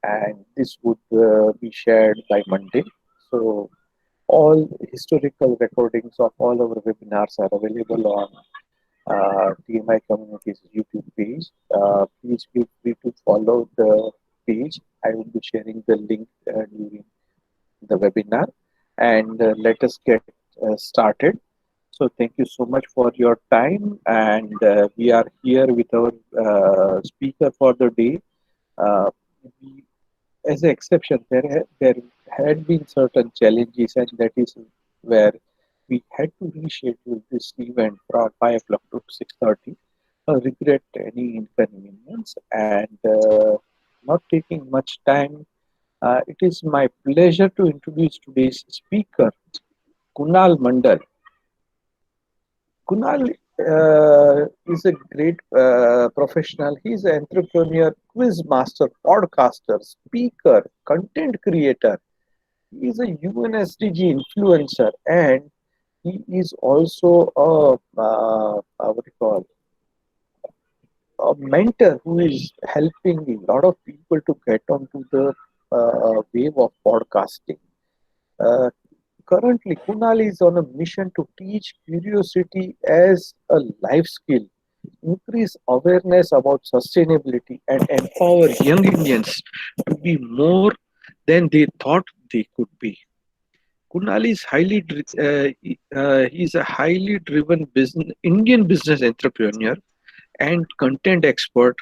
and this would be shared by Monday. So all historical recordings of all our webinars are available on TMI Community's YouTube page. Please feel free to follow the page. I will be sharing the link during the webinar, and let us get started. So thank you so much for your time, and we are here with our speaker for the day. Uh, we, as an exception, there had been certain challenges, and that is where we had to reschedule this event from 5 o'clock to 6:30. Regret any inconvenience, and not taking much time. It is my pleasure to introduce today's speaker, Kunal Mandal. Kunal is a great professional. He's an entrepreneur, quiz master, podcaster, speaker, content creator. He's a UNSDG influencer, and he is also what do you call, a mentor who is helping a lot of people to get onto the wave of podcasting. Uh, Currently, Kunal is on a mission to teach curiosity as a life skill, increase awareness about sustainability, and empower young Indians to be more than they thought they could be. Kunal is he's a highly driven Indian business entrepreneur and content expert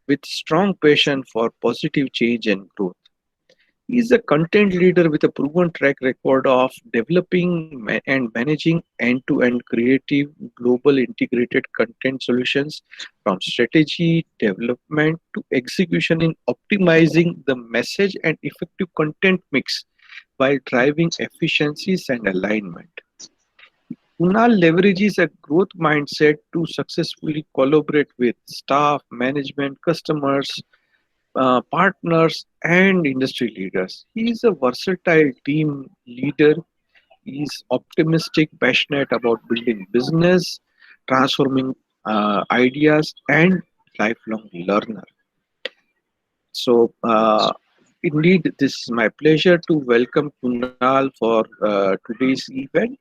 with strong passion for positive change and growth. He is a content leader with a proven track record of developing and managing end-to-end creative, global integrated content solutions from strategy, development to execution in optimizing the message and effective content mix while driving efficiencies and alignment. Kunal leverages a growth mindset to successfully collaborate with staff, management, customers, partners, and industry leaders. He is a versatile team leader. He is optimistic, passionate about building business, transforming ideas, and lifelong learner. So, indeed, this is my pleasure to welcome Kunal for today's event.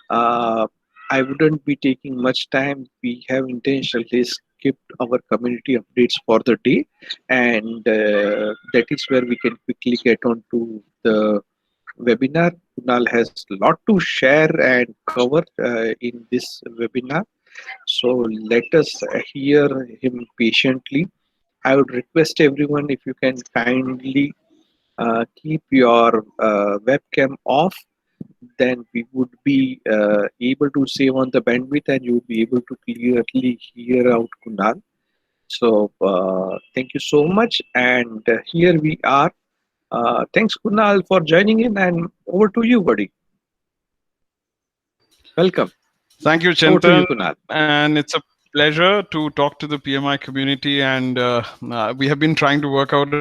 Uh, I wouldn't be taking much time. We have intentionally skipped our community updates for the day, and that is where we can quickly get on to the webinar. Kunal has a lot to share and cover in this webinar. So let us hear him patiently. I would request everyone if you can kindly keep your webcam off, then we would be able to save on the bandwidth and you would be able to clearly hear out Kunal. So thank you so much. And here we are. Thanks Kunal for joining in, and over to you, buddy. Welcome. Thank you, Over to you, Chintan. Kunal. And it's a pleasure to talk to the PMI community. And we have been trying to work out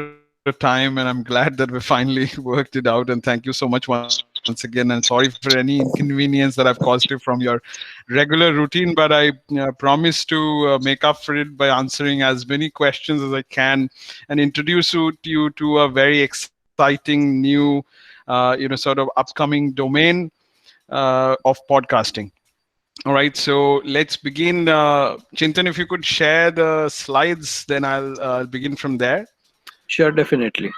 a time, and I'm glad that we finally worked it out. And thank you so much once again. And sorry for any inconvenience that I've caused you from your regular routine, but I promise to make up for it by answering as many questions as I can and introduce you to a very exciting new, sort of upcoming domain of podcasting. All right, so let's begin. Chintan, if you could share the slides, then I'll begin from there. Sure, definitely.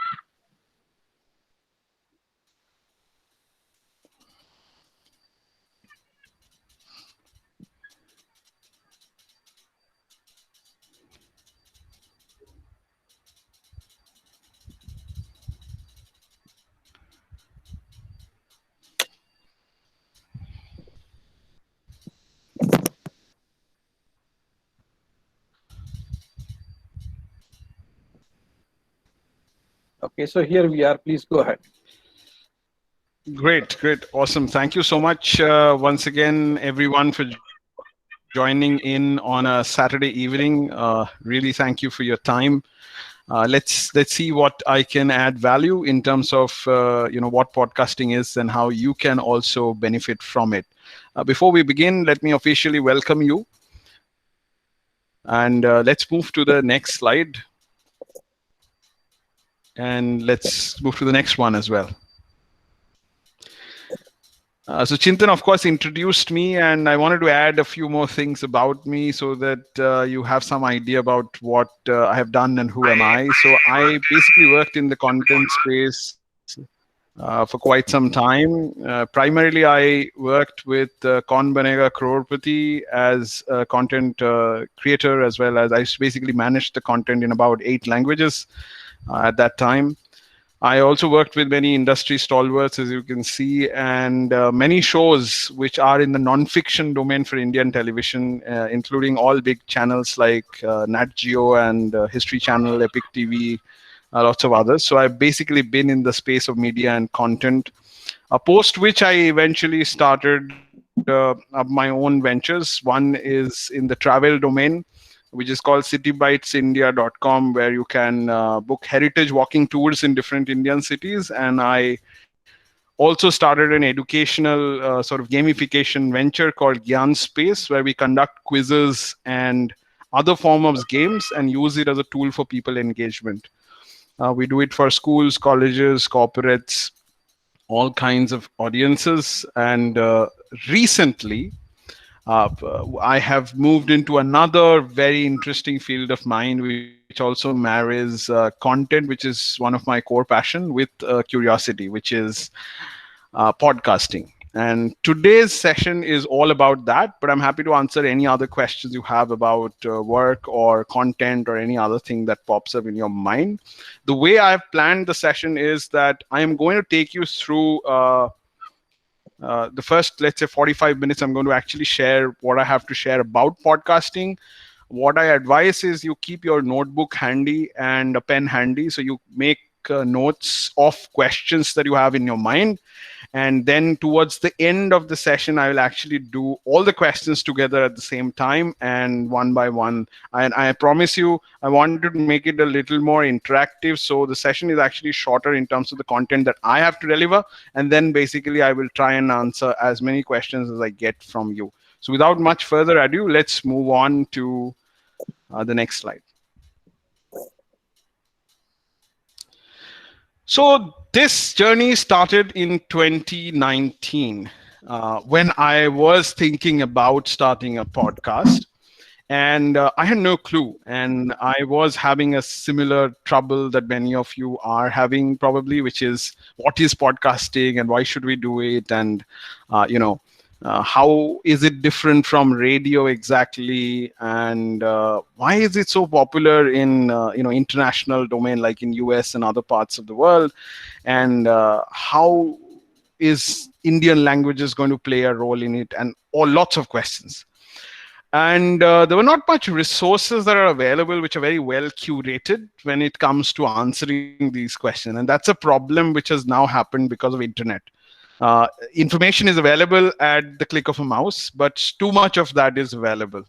Okay, so here we are. Please go ahead. Great, great, awesome. Thank you so much once again, everyone, for joining in on a Saturday evening. Really, thank you for your time. Let's see what I can add value in terms of what podcasting is and how you can also benefit from it. Before we begin, let me officially welcome you, and let's move to the next slide. And let's move to the next one as well. So Chintan, of course, introduced me, and I wanted to add a few more things about me so that you have some idea about what I have done and who am I. So I basically worked in the content space for quite some time. Primarily, I worked with Kaun Banega Crorepati as a content creator, as well as basically managed the content in about 8 languages at that time. I also worked with many industry stalwarts, as you can see, and many shows which are in the non-fiction domain for Indian television, including all big channels like Nat Geo and History Channel, Epic TV, lots of others. So I've basically been in the space of media and content. Post which I eventually started up my own ventures. One is in the travel domain, which is called citybitesindia.com, where you can book heritage walking tours in different Indian cities. And I also started an educational sort of gamification venture called Gyan Space, where we conduct quizzes and other form of games and use it as a tool for people engagement. We do it for schools, colleges, corporates, all kinds of audiences. And recently, I have moved into another very interesting field of mine, which also marries content, which is one of my core passion, with curiosity, which is podcasting. And today's session is all about that, but I'm happy to answer any other questions you have about work or content or any other thing that pops up in your mind. The way I've planned the session is that I am going to take you through the first, let's say, 45 minutes. I'm going to actually share what I have to share about podcasting. What I advise is you keep your notebook handy and a pen handy, so you make notes of questions that you have in your mind. And then towards the end of the session, I will actually do all the questions together at the same time and one by one. And I promise you, I wanted to make it a little more interactive, so the session is actually shorter in terms of the content that I have to deliver. And then basically I will try and answer as many questions as I get from you. So without much further ado, let's move on to the next slide. So this journey started in 2019 when I was thinking about starting a podcast. And I had no clue. And I was having a similar trouble that many of you are having probably, which is what is podcasting and why should we do it? And, how is it different from radio exactly? And why is it so popular in, international domain, like in US and other parts of the world? And how is Indian languages going to play a role in it? And all lots of questions. And there were not much resources that are available which are very well curated when it comes to answering these questions. And that's a problem which has now happened because of internet. Information is available at the click of a mouse, but too much of that is available.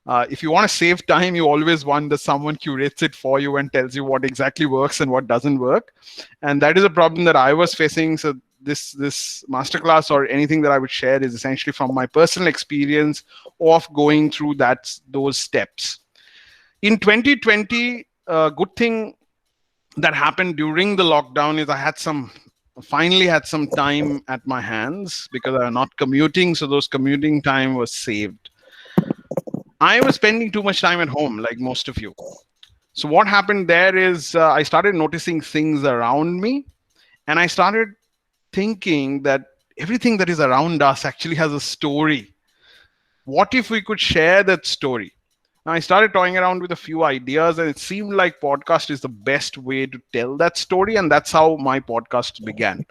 If you want to save time, you always want that someone curates it for you and tells you what exactly works and what doesn't work. And that is a problem that I was facing. So this masterclass or anything that I would share is essentially from my personal experience of going through those steps. In 2020, a good thing that happened during the lockdown is I finally had some time at my hands because I'm not commuting. So those commuting time was saved. I was spending too much time at home, like most of you. So what happened there is I started noticing things around me, and I started thinking that everything that is around us actually has a story. What if we could share that story? Now, I started toying around with a few ideas, and it seemed like podcast is the best way to tell that story, and that's how my podcast began.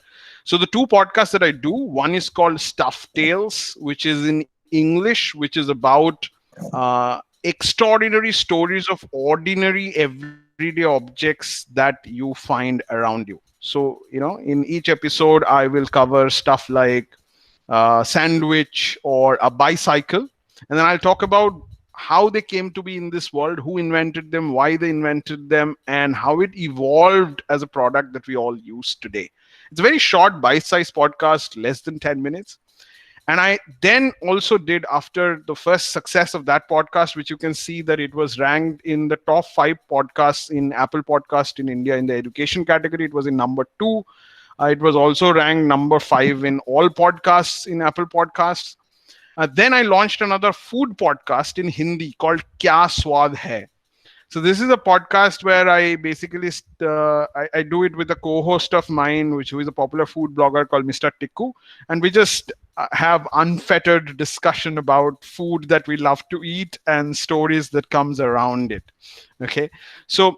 So the two podcasts that I do, one is called Stuff Tales, which is in English, which is about extraordinary stories of ordinary everyday objects that you find around you. So, in each episode, I will cover stuff like sandwich or a bicycle. And then I'll talk about how they came to be in this world, who invented them, why they invented them, and how it evolved as a product that we all use today. It's a very short, bite-sized podcast, less than 10 minutes. And I then also did, after the first success of that podcast, which you can see that it was ranked in the top 5 podcasts in Apple Podcast in India in the education category. It was in number 2. It was also ranked number 5 in all podcasts in Apple Podcasts. Then I launched another food podcast in Hindi called Kya Swad Hai. So this is a podcast where I basically I do it with a co-host of mine, who is a popular food blogger called Mr. Tikku, and we just have unfettered discussion about food that we love to eat and stories that comes around it. Okay, so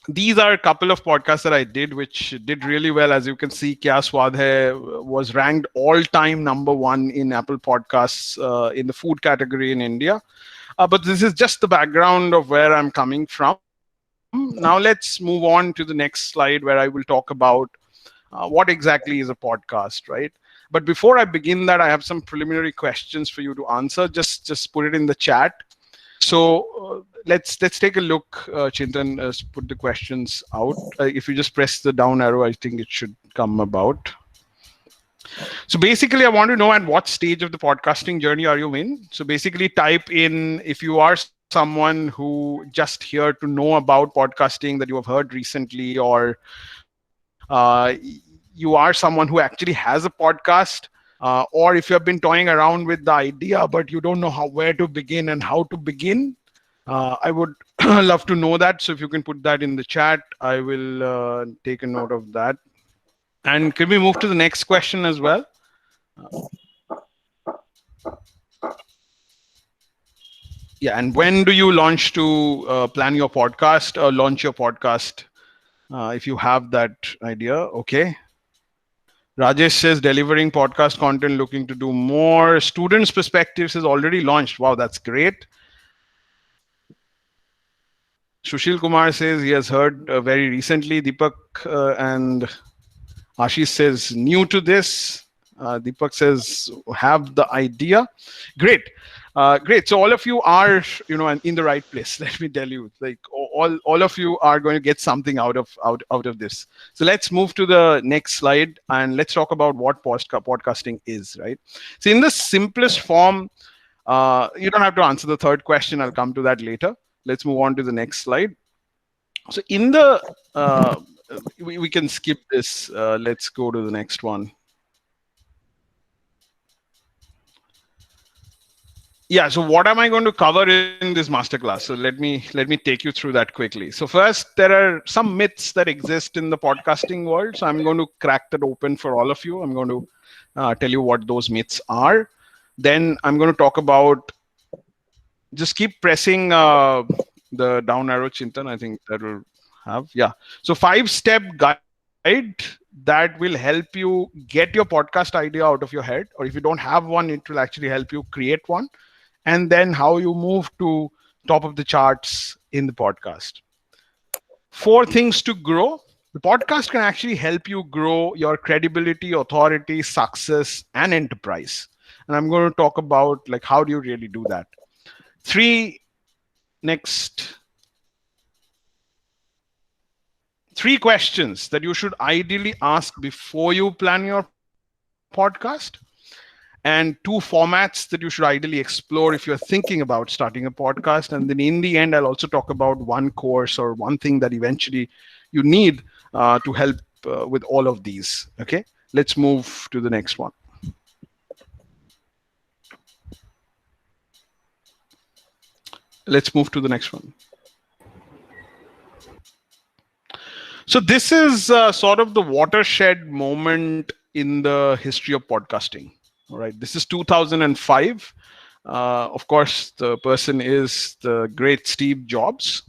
these are a couple of podcasts that I did, which did really well. As you can see, Kya Swad Hai was ranked all-time number 1 in Apple Podcasts in the food category in India. But this is just the background of where I'm coming from. Now let's move on to the next slide, where I will talk about what exactly is a podcast, right? But before I begin that, I have some preliminary questions for you to answer. Just put it in the chat. So let's take a look, Chintan. Put the questions out. If you just press the down arrow, I think it should come about. So basically, I want to know, at what stage of the podcasting journey are you in? So basically, type in, if you are someone who just here to know about podcasting that you have heard recently, or you are someone who actually has a podcast, or if you have been toying around with the idea but you don't know where to begin and how to begin. I would love to know that. So if you can put that in the chat, I will take a note of that. And can we move to the next question as well? Yeah, and when do you launch to plan your podcast or launch your podcast? If you have that idea, okay. Rajesh says delivering podcast content, looking to do more. Students' Perspectives is already launched. Wow, that's great. Sushil Kumar says he has heard very recently. Deepak and Ashish says new to this. Deepak says have the idea. Great. Great. So all of you are, in the right place. Let me tell you, like all of you are going to get something out of this. So let's move to the next slide and let's talk about what podcasting is, right? So in the simplest form, you don't have to answer the third question. I'll come to that later. Let's move on to the next slide. So in the we can skip this. Let's go to the next one. Yeah, so what am I going to cover in this masterclass? So let me take you through that quickly. So first, there are some myths that exist in the podcasting world. So I'm going to crack that open for all of you. I'm going to tell you what those myths are. Then I'm going to talk about, just keep pressing the down arrow, Chintan. I think that will have, yeah. So 5-step guide that will help you get your podcast idea out of your head, or if you don't have one, it will actually help you create one. And then how you move to top of the charts in the podcast. 4 things to grow. The podcast can actually help you grow your credibility, authority, success, and enterprise. And I'm going to talk about, like, how do you really do that. 3 questions that you should ideally ask before you plan your podcast, and 2 formats that you should ideally explore if you're thinking about starting a podcast. And then in the end, I'll also talk about one course or one thing that eventually you need to help with all of these. Okay, let's move to the next one. Let's move to the next one. So this is sort of the watershed moment in the history of podcasting. All right, this is 2005. Of course, the person is the great Steve Jobs.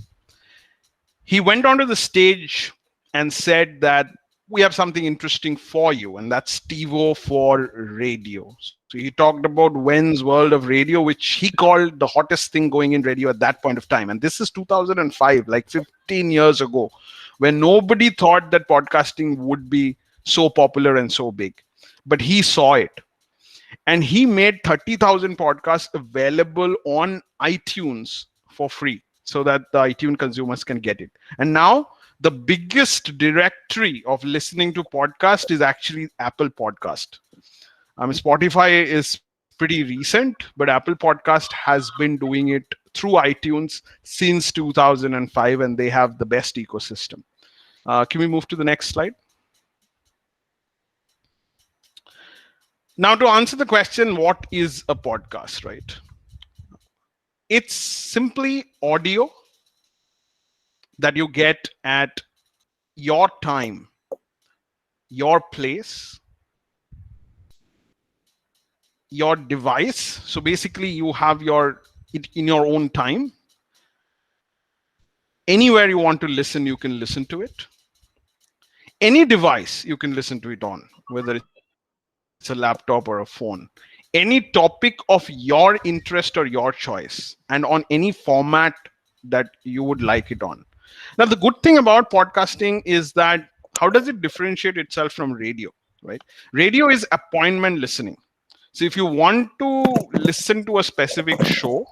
He went onto the stage and said that we have something interesting for you, and that's TiVo for radio. So he talked about When's World of Radio, which he called the hottest thing going in radio at that point of time. And this is 2005, like 15 years ago, when nobody thought that podcasting would be so popular and so big. But he saw it. And he made 30,000 podcasts available on iTunes for free so that the iTunes consumers can get it. And now the biggest directory of listening to podcast is actually Apple Podcast. Spotify is pretty recent, but Apple Podcast has been doing it through iTunes since 2005, and they have the best ecosystem. Can we move to the next slide? Now, to answer the question, what is a podcast, right? It's simply audio that you get at your time, your place, your device. So basically, you have it in your own time. Anywhere you want to listen, you can listen to it. Any device you can listen to it on, whether it's a laptop or a phone. Any topic of your interest or your choice, and on any format that you would like it on. Now, the good thing about podcasting is that how does it differentiate itself from radio, right? Radio is appointment listening. So if you want to listen to a specific show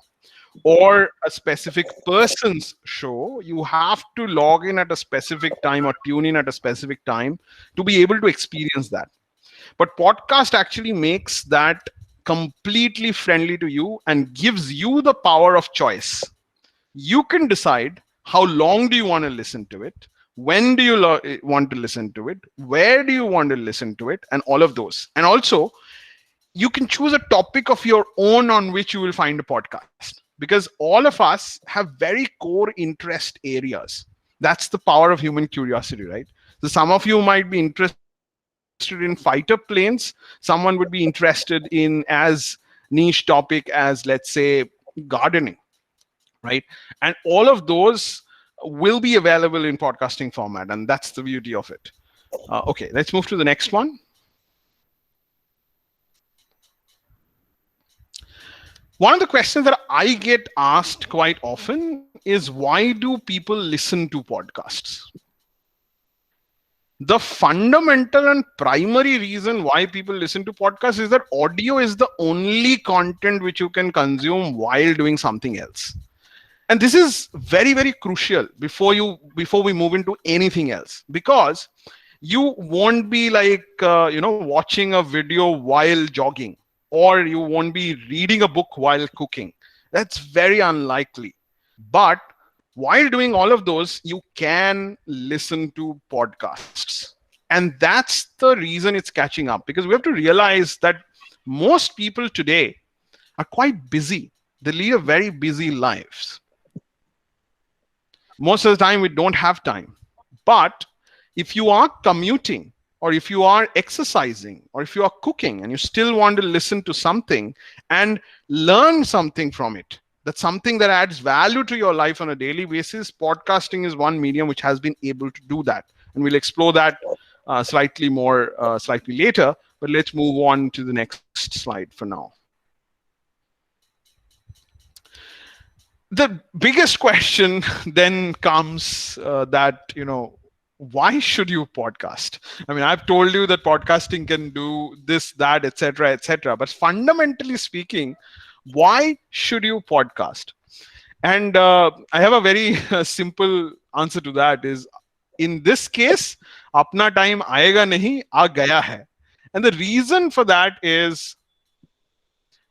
or a specific person's show, you have to log in at a specific time or tune in at a specific time to be able to experience that. But podcast actually makes that completely friendly to you and gives you the power of choice. You can decide how long do you want to listen to it, when do you want to listen to it, where do you want to listen to it, and all of those. And also, you can choose a topic of your own on which you will find a podcast, because all of us have very core interest areas. That's the power of human curiosity, right? So some of you might be interested in fighter planes, someone would be interested in as niche topic as, let's say, gardening, right? And all of those will be available in podcasting format, and that's the beauty of it. Okay, let's move to the next one. One of the questions that I get asked quite often is, why do people listen to podcasts? The fundamental and primary reason why people listen to podcasts is that audio is the only content which you can consume while doing something else. And this is very, very crucial before we move into anything else, because you won't be like watching a video while jogging, or you won't be reading a book while cooking. That's very unlikely. But while doing all of those, you can listen to podcasts. And that's the reason it's catching up, because we have to realize that most people today are quite busy. They lead a very busy lives. Most of the time, we don't have time. But if you are commuting, or if you are exercising, or if you are cooking and you still want to listen to something and learn something from it, that's something that adds value to your life on a daily basis, podcasting is one medium which has been able to do that. And we'll explore that slightly later, but let's move on to the next slide for now. The biggest question then comes why should you podcast? I mean, I've told you that podcasting can do this, that, etc., etc. But fundamentally speaking, why should you podcast? And I have a very simple answer to that is, in this case, apna time aayega nahi, aa gaya hai. And the reason for that is,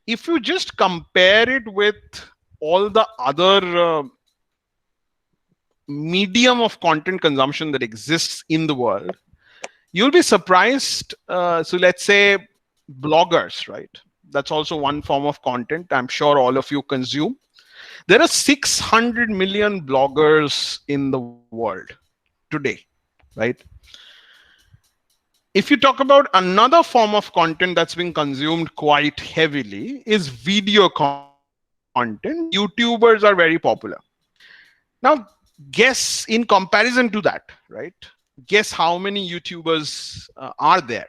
if you just compare it with all the other medium of content consumption that exists in the world, you'll be surprised. So let's say bloggers, right? That's also one form of content I'm sure all of you consume. There are 600 million bloggers in the world today, right? If you talk about another form of content that's being consumed quite heavily is video content. YouTubers are very popular. Now, guess in comparison to that, right? Guess how many YouTubers are there?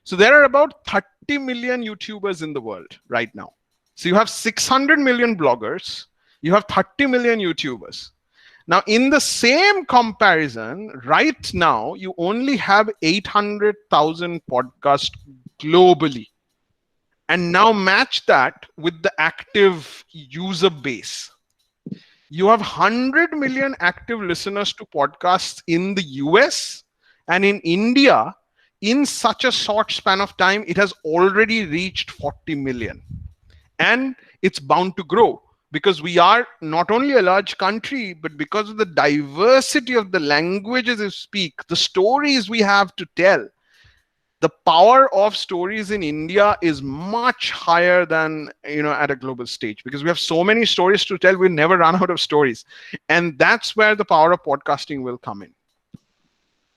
So there are about 30 million YouTubers in the world right now. So you have 600 million bloggers, you have 30 million YouTubers. Now, in the same comparison, right now, you only have 800,000 podcasts globally. And now match that with the active user base. You have 100 million active listeners to podcasts in the US, and in India, in such a short span of time, it has already reached 40 million. And it's bound to grow because we are not only a large country, but because of the diversity of the languages we speak, the stories we have to tell, the power of stories in India is much higher than at a global stage, because we have so many stories to tell, we'll never run out of stories. And that's where the power of podcasting will come in.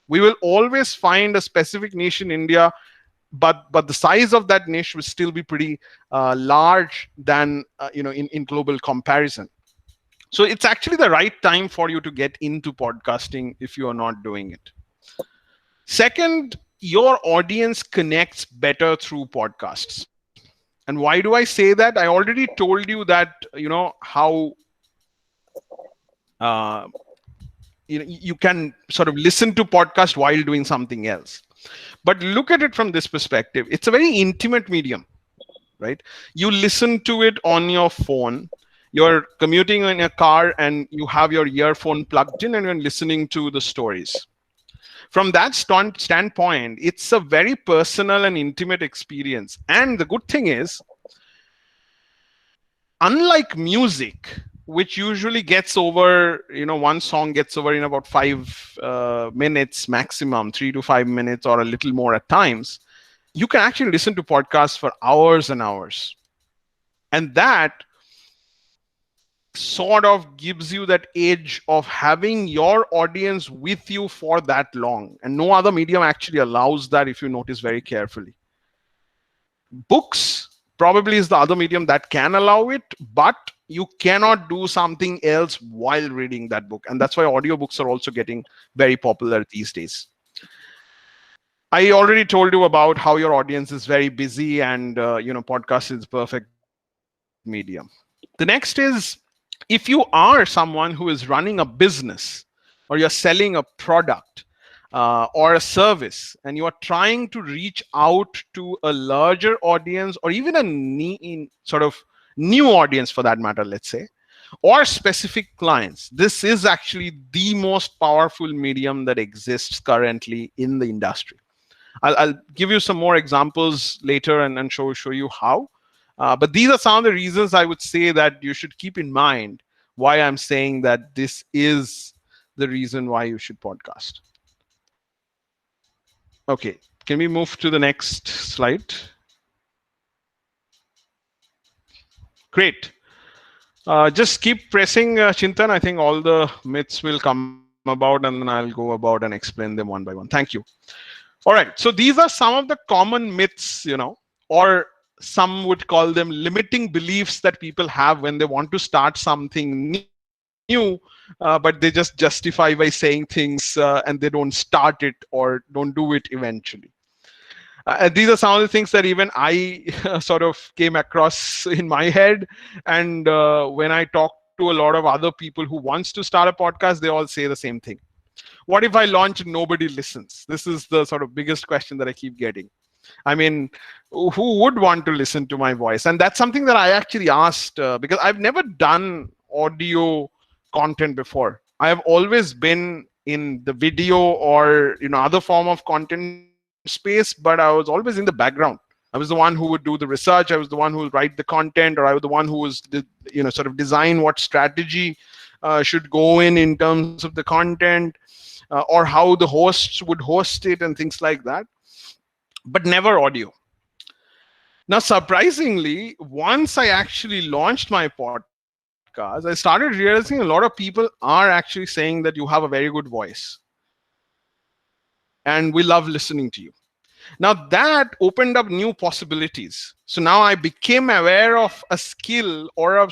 We will always find a specific niche in India, but the size of that niche will still be pretty large than in global comparison. So it's actually the right time for you to get into podcasting if you are not doing it. Second, your audience connects better through podcasts. And why do I say that? I already told you that, how uh, you can sort of listen to podcast while doing something else. But look at it from this perspective. It's a very intimate medium, right? You listen to it on your phone. You're commuting in a car and you have your earphone plugged in and you're listening to the stories. From that standpoint, it's a very personal and intimate experience. And the good thing is, unlike music, which usually gets over, one song gets over in about 5 minutes maximum, 3 to 5 minutes, or a little more at times, you can actually listen to podcasts for hours and hours. And that sort of gives you that edge of having your audience with you for that long. And no other medium actually allows that, if you notice very carefully. Books probably is the other medium that can allow it, but you cannot do something else while reading that book. And that's why audiobooks are also getting very popular these days. I already told you about how your audience is very busy, and podcast is perfect medium. The next is, if you are someone who is running a business, or you're selling a product or a service, and you are trying to reach out to a larger audience, or even a sort of new audience for that matter, let's say, or specific clients, this is actually the most powerful medium that exists currently in the industry. I'll give you some more examples later and show you how. But these are some of the reasons I would say that you should keep in mind why I'm saying that this is the reason why you should podcast. Okay, can we move to the next slide? Great. Just keep pressing, Chintan. I think all the myths will come about, and then I'll go about and explain them one by one. Thank you. All right. So these are some of the common myths, or some would call them limiting beliefs that people have when they want to start something new, but they just justify by saying things and they don't start it or don't do it eventually. These are some of the things that even I sort of came across in my head. And when I talk to a lot of other people who wants to start a podcast, they all say the same thing. What if I launch and nobody listens? This is the sort of biggest question that I keep getting. I mean, who would want to listen to my voice? And that's something that I actually asked because I've never done audio content before. I have always been in the video or other form of content space, but I was always in the background. I was the one who would do the research. I was the one who would write the content, or I was the one who was sort of design what strategy should go in terms of the content, or how the hosts would host it and things like that, but never audio. Now, surprisingly, once I actually launched my podcast, I started realizing a lot of people are actually saying that you have a very good voice and we love listening to you. Now, that opened up new possibilities. So now I became aware of a skill or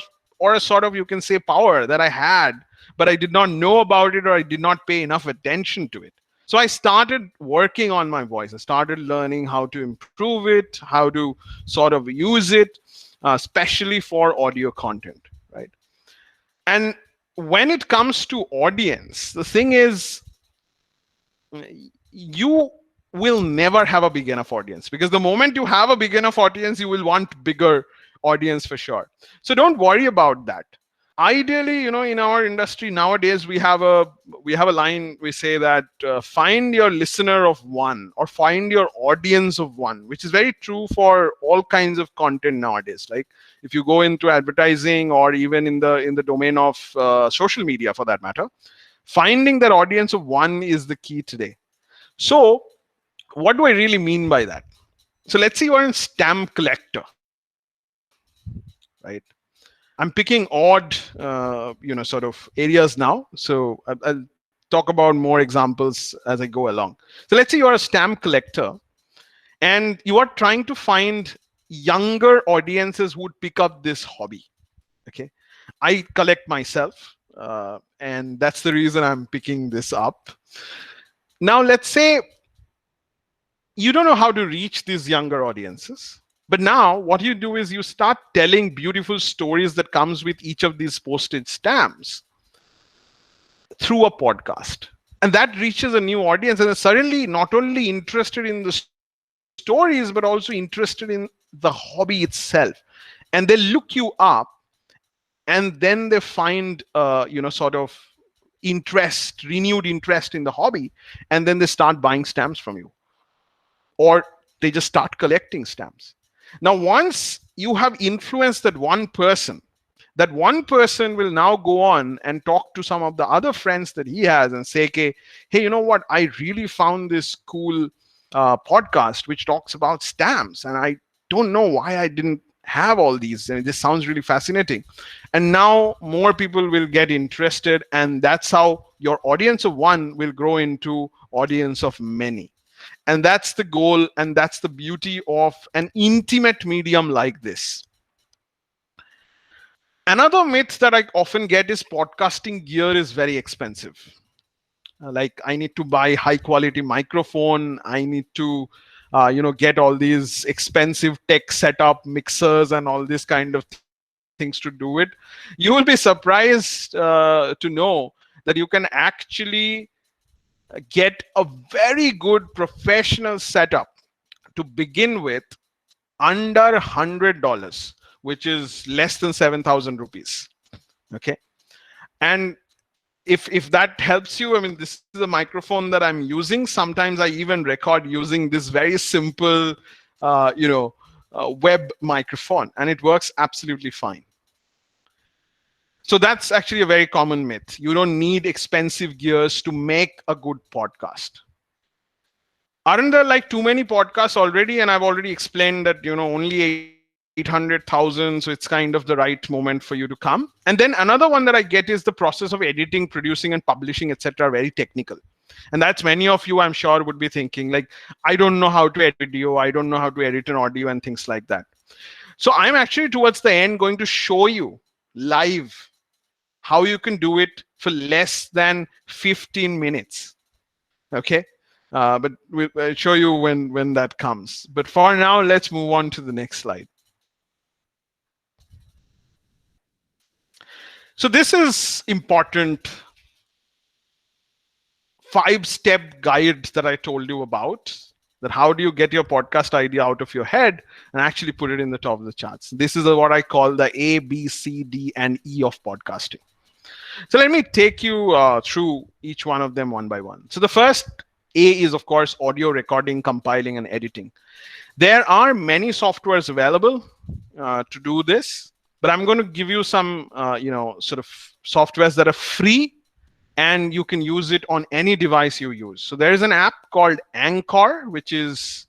a sort of, you can say, power that I had, but I did not know about it, or I did not pay enough attention to it. So I started working on my voice. I started learning how to improve it, how to sort of use it, especially for audio content, right? And when it comes to audience, the thing is, you will never have a big enough audience, because the moment you have a big enough audience, you will want bigger audience for sure. So don't worry about that. ideally, in our industry nowadays, we have a line. We say that find your listener of one, or find your audience of one, which is very true for all kinds of content nowadays. Like if you go into advertising, or even in the domain of social media for that matter, finding that audience of one is the key today. So what do I really mean by that? So let's say you're a stamp collector, right? I'm picking odd, sort of areas now. So I'll talk about more examples as I go along. So let's say you're a stamp collector, and you are trying to find younger audiences who would pick up this hobby. Okay, I collect myself, and that's the reason I'm picking this up. Now, let's say you don't know how to reach these younger audiences, but now what you do is you start telling beautiful stories that comes with each of these postage stamps through a podcast, and that reaches a new audience, and they're suddenly not only interested in the stories but also interested in the hobby itself, and they look you up, and then they find sort of renewed interest in the hobby, and then they start buying stamps from you, or they just start collecting stamps. Now, once you have influenced that one person will now go on and talk to some of the other friends that he has and say, okay, hey, you know what? I really found this cool podcast which talks about stamps, and I don't know why I didn't have all these. I mean, this sounds really fascinating. And now more people will get interested, and that's how your audience of one will grow into audience of many. And that's the goal, and that's the beauty of an intimate medium like this. Another myth that I often get is podcasting gear is very expensive. Like I need to buy high quality microphone, I need to get all these expensive tech setup, mixers, and all this kind of things to do it. You will be surprised to know that you can actually get a very good professional setup to begin with under $100, which is less than 7,000 rupees. Okay. And if that helps you, I mean, this is a microphone that I'm using. Sometimes I even record using this very simple web microphone, and it works absolutely fine. So that's actually a very common myth. You don't need expensive gears to make a good podcast. Aren't there like too many podcasts already? And I've already explained that, only 800,000. So it's kind of the right moment for you to come. And then another one that I get is the process of editing, producing, and publishing, etc. Very technical. And that's many of you, I'm sure, would be thinking like, I don't know how to edit video. I don't know how to edit an audio and things like that. So I'm actually towards the end going to show you live how you can do it for less than 15 minutes. Okay. But I'll show you when that comes. But for now, let's move on to the next slide. So this is important 5-step guide that I told you about. That how do you get your podcast idea out of your head and actually put it in the top of the charts. This is what I call the A, B, C, D, and E of podcasting. So let me take you through each one of them one by one. So the first A is, of course, audio recording, compiling, and editing. There are many softwares available to do this, but I'm going to give you some, sort of softwares that are free, and you can use it on any device you use. So there is an app called Anchor, which is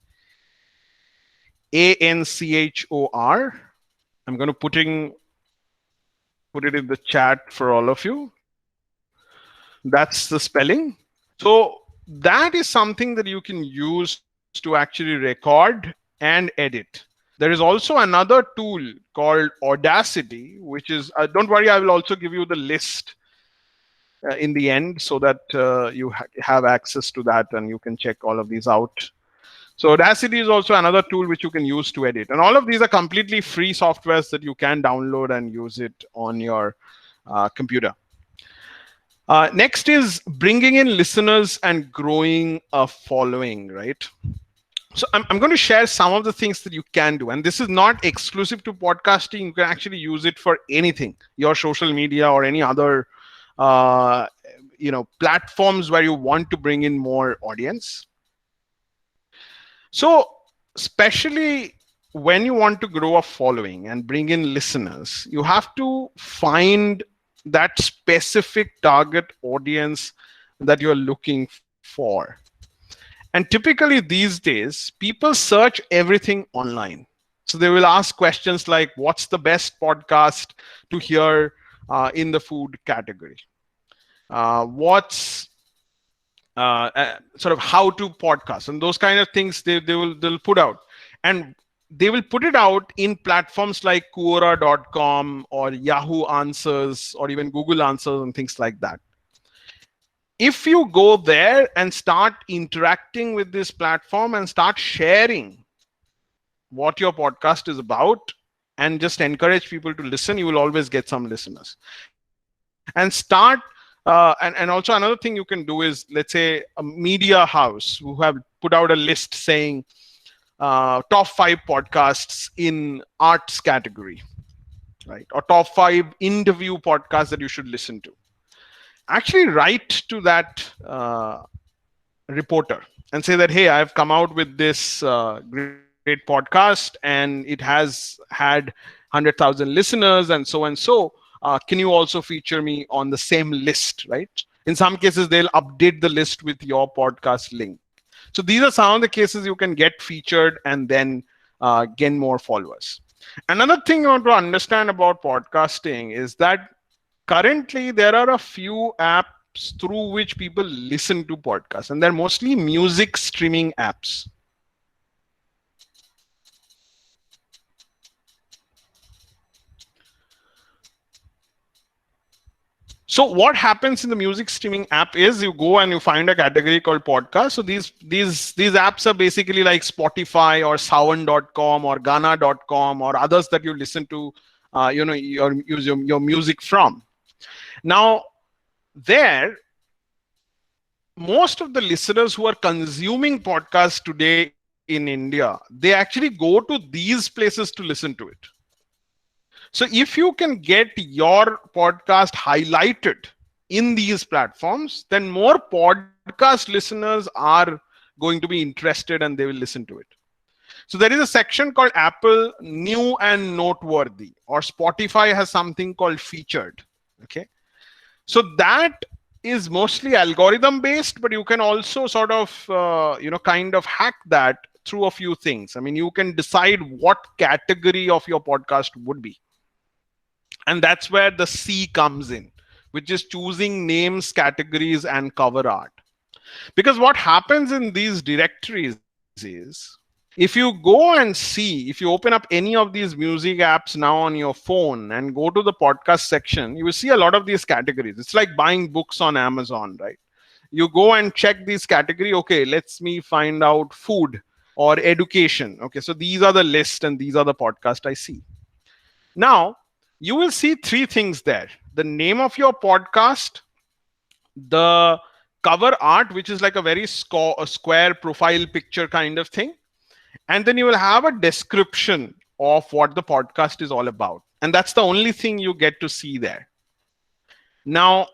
Anchor. I'm going to put it in the chat for all of you. That's the spelling. So that is something that you can use to actually record and edit. There is also another tool called Audacity, which is, don't worry, I will also give you the list in the end so that you have access to that and you can check all of these out. So Audacity is also another tool which you can use to edit. And all of these are completely free softwares that you can download and use it on your computer. Next is bringing in listeners and growing a following, right? So I'm going to share some of the things that you can do, and this is not exclusive to podcasting. You can actually use it for anything, your social media or any other uh, platforms where you want to bring in more audience. So especially when you want to grow a following and bring in listeners, you have to find that specific target audience that you're looking for. And typically these days, people search everything online. So they will ask questions like, what's the best podcast to hear in the food category? What's sort of how to podcast, and those kind of things they'll put out. And they will put it out in platforms like Quora.com or Yahoo Answers or even Google Answers and things like that. If you go there and start interacting with this platform and start sharing what your podcast is about and just encourage people to listen, you will always get some listeners. And start and also another thing you can do is, let's say, a media house who have put out a list saying top 5 podcasts in arts category, right? Or top 5 interview podcasts that you should listen to. Actually write to that reporter and say that, hey, I've come out with this great podcast and it has had 100,000 listeners and so. Can you also feature me on the same list, right? In some cases, they'll update the list with your podcast link. So these are some of the cases you can get featured and then gain more followers. Another thing you want to understand about podcasting is that currently there are a few apps through which people listen to podcasts, and they're mostly music streaming apps. So what happens in the music streaming app is you go and you find a category called podcast. So these apps are basically like Spotify or Sound.com or Ghana.com or others that you listen to your music from. Now there, most of the listeners who are consuming podcasts today in India, they actually go to these places to listen to it. So if you can get your podcast highlighted in these platforms, then more podcast listeners are going to be interested and they will listen to it. So there is a section called Apple New and Noteworthy, or Spotify has something called Featured. Okay. So that is mostly algorithm based, but you can also sort of, kind of hack that through a few things. I mean, you can decide what category of your podcast would be. And that's where the C comes in, which is choosing names, categories, and cover art. Because what happens in these directories is, if you go and see, if you open up any of these music apps now on your phone and go to the podcast section, you will see a lot of these categories. It's like buying books on Amazon, right? You go and check these category. Okay, let's me find out food or education. Okay, so these are the list and these are the podcast I see. Now, you will see 3 things there: the name of your podcast, the cover art, which is like a very square profile picture kind of thing, and then you will have a description of what the podcast is all about. And that's the only thing you get to see there. Now,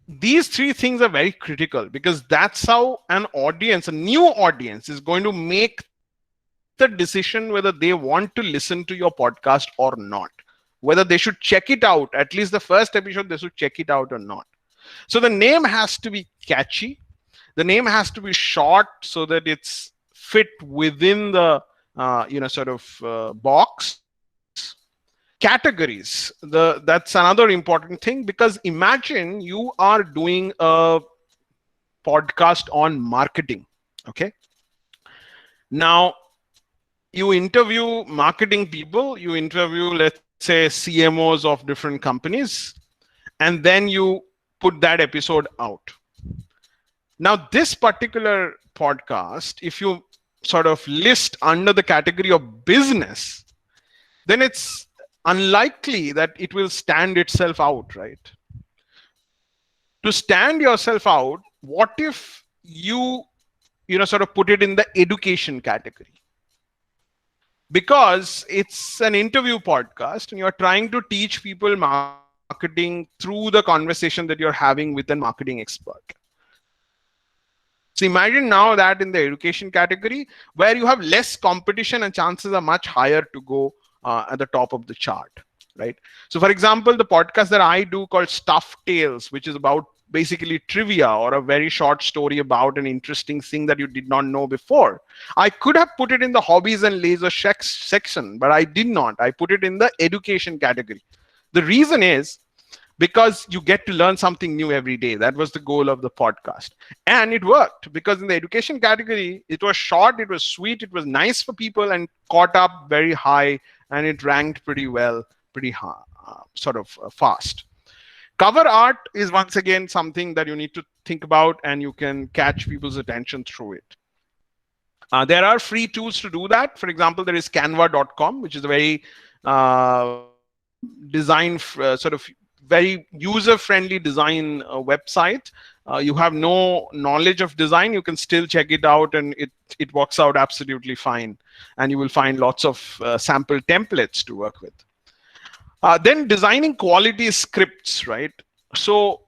these 3 things are very critical because that's how an audience, a new audience, is going to make the decision whether they want to listen to your podcast or not, whether they should check it out, at least the first episode they should check it out or not. So the name has to be catchy, the name has to be short so that it's fit within the box. Categories, that's another important thing, because imagine you are doing a podcast on marketing. Okay, now you interview marketing people, you interview, let's say, CMOs of different companies, and then you put that episode out. Now this particular podcast, if you sort of list under the category of business, then it's unlikely that it will stand itself out, right? To stand yourself out, what if you sort of put it in the education category, because it's an interview podcast and you're trying to teach people marketing through the conversation that you're having with a marketing expert. So imagine now that in the education category, where you have less competition and chances are much higher to go at the top of the chart, right? So for example, the podcast that I do called Stuff Tales, which is about basically trivia or a very short story about an interesting thing that you did not know before. I could have put it in the hobbies and leisure section, but I did not. I put it in the education category. The reason is because you get to learn something new every day. That was the goal of the podcast. And it worked, because in the education category, it was short, it was sweet, it was nice for people, and caught up very high, and it ranked pretty well, pretty high, fast. Cover art is once again something that you need to think about, and you can catch people's attention through it. There are free tools to do that. For example, there is canva.com, which is a very very user-friendly design website. You have no knowledge of design, you can still check it out, and it works out absolutely fine. And you will find lots of sample templates to work with. Then designing quality scripts, right? So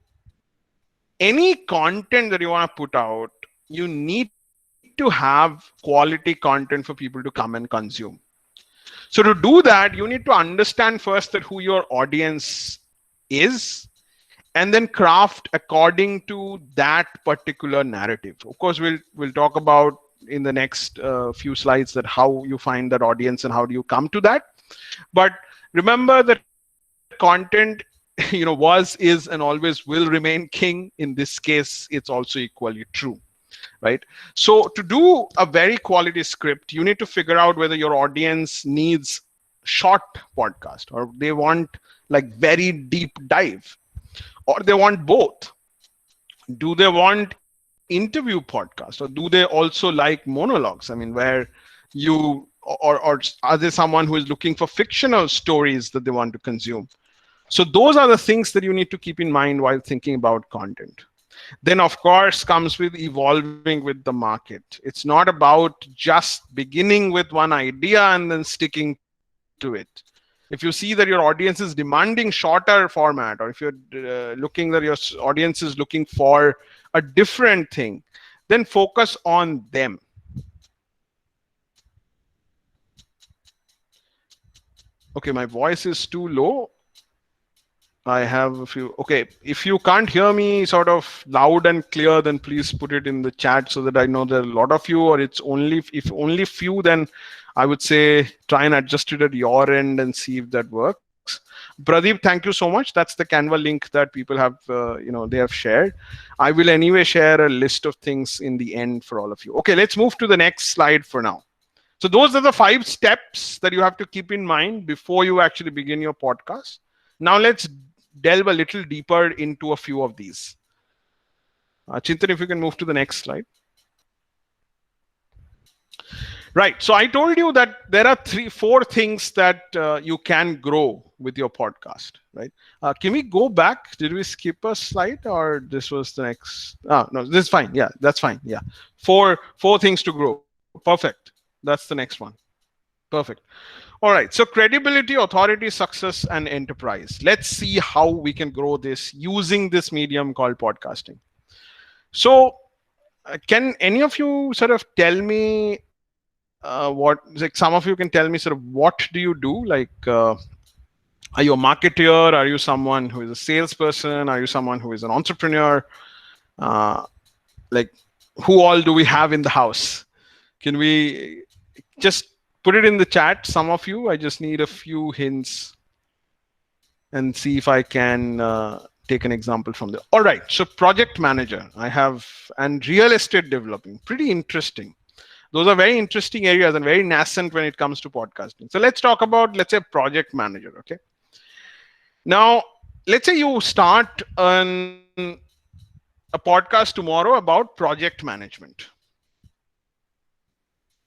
any content that you want to put out, you need to have quality content for people to come and consume. So to do that, you need to understand first that who your audience is, and then craft according to that particular narrative. Of course, we'll talk about in the next few slides that how you find that audience and how do you come to that. But remember that content was, is, and always will remain king. In this case, it's also equally true, right? So to do a very quality script, you need to figure out whether your audience needs short podcast, or they want like very deep dive, or they want both. Do they want interview podcast, or do they also like monologues? I mean, where you, or are they someone who is looking for fictional stories that they want to consume? So those are the things that you need to keep in mind while thinking about content. Then of course comes with evolving with the market. It's not about just beginning with one idea and then sticking to it. If you see that your audience is demanding shorter format, or if you're looking that your audience is looking for a different thing, then focus on them. Okay, my voice is too low. I have a few. Okay, if you can't hear me sort of loud and clear, then please put it in the chat so that I know there are a lot of you, or it's only, if only few, then I would say try and adjust it at your end and see if that works. Pradeep, thank you so much. That's the Canva link that people have, they have shared. I will anyway share a list of things in the end for all of you. Okay, let's move to the next slide for now. So those are the 5 steps that you have to keep in mind before you actually begin your podcast. Now let's delve a little deeper into a few of these. Chintan, if you can move to the next slide. Right. So I told you that there are 4 things that you can grow with your podcast, right? Can we go back? Did we skip a slide, or this was the next? No, this is fine. Yeah, that's fine. Yeah. 4 things to grow. Perfect. That's the next one. Perfect. All right. So credibility, authority, success, and enterprise. Let's see how we can grow this using this medium called podcasting. So can any of you sort of tell me what, like some of you can tell me sort of what do you do? Like, are you a marketer? Are you someone who is a salesperson? Are you someone who is an entrepreneur? Like, who all do we have in the house? Can we just put it in the chat, some of you? I just need a few hints and see if I can take an example from there. All right, so project manager I have, and real estate developing, pretty interesting. Those are very interesting areas and very nascent when it comes to podcasting. So let's talk about, let's say, project manager, okay? Now, let's say you start a podcast tomorrow about project management,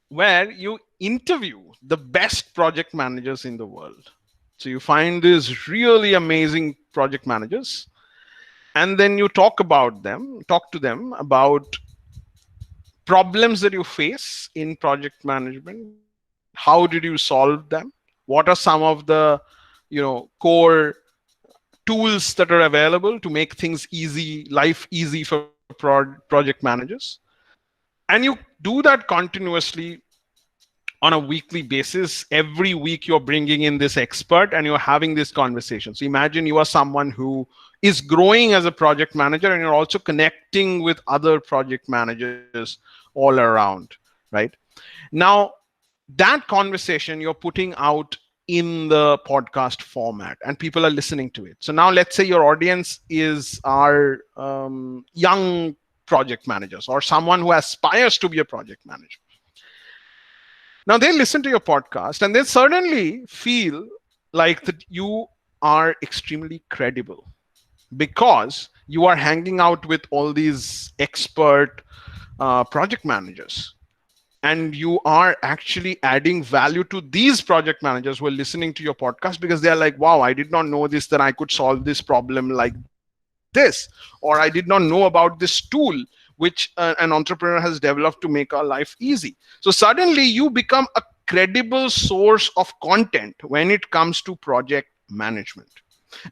where you interview the best project managers in the world. So you find these really amazing project managers, and then you talk to them about problems that you face in project management, how did you solve them, what are some of the core tools that are available to make things easy, life easy for project managers. And you do that continuously on a weekly basis. Every week you're bringing in this expert and you're having this conversation. So imagine you are someone who is growing as a project manager, and you're also connecting with other project managers all around, right? Now, that conversation you're putting out in the podcast format, and people are listening to it. So now let's say your audience is our young project managers, or someone who aspires to be a project manager. Now they listen to your podcast and they suddenly feel like that you are extremely credible, because you are hanging out with all these expert project managers, and you are actually adding value to these project managers who are listening to your podcast, because they're like, wow, I did not know this, that I could solve this problem like this, or I did not know about this tool which an entrepreneur has developed to make our life easy. So suddenly you become a credible source of content when it comes to project management.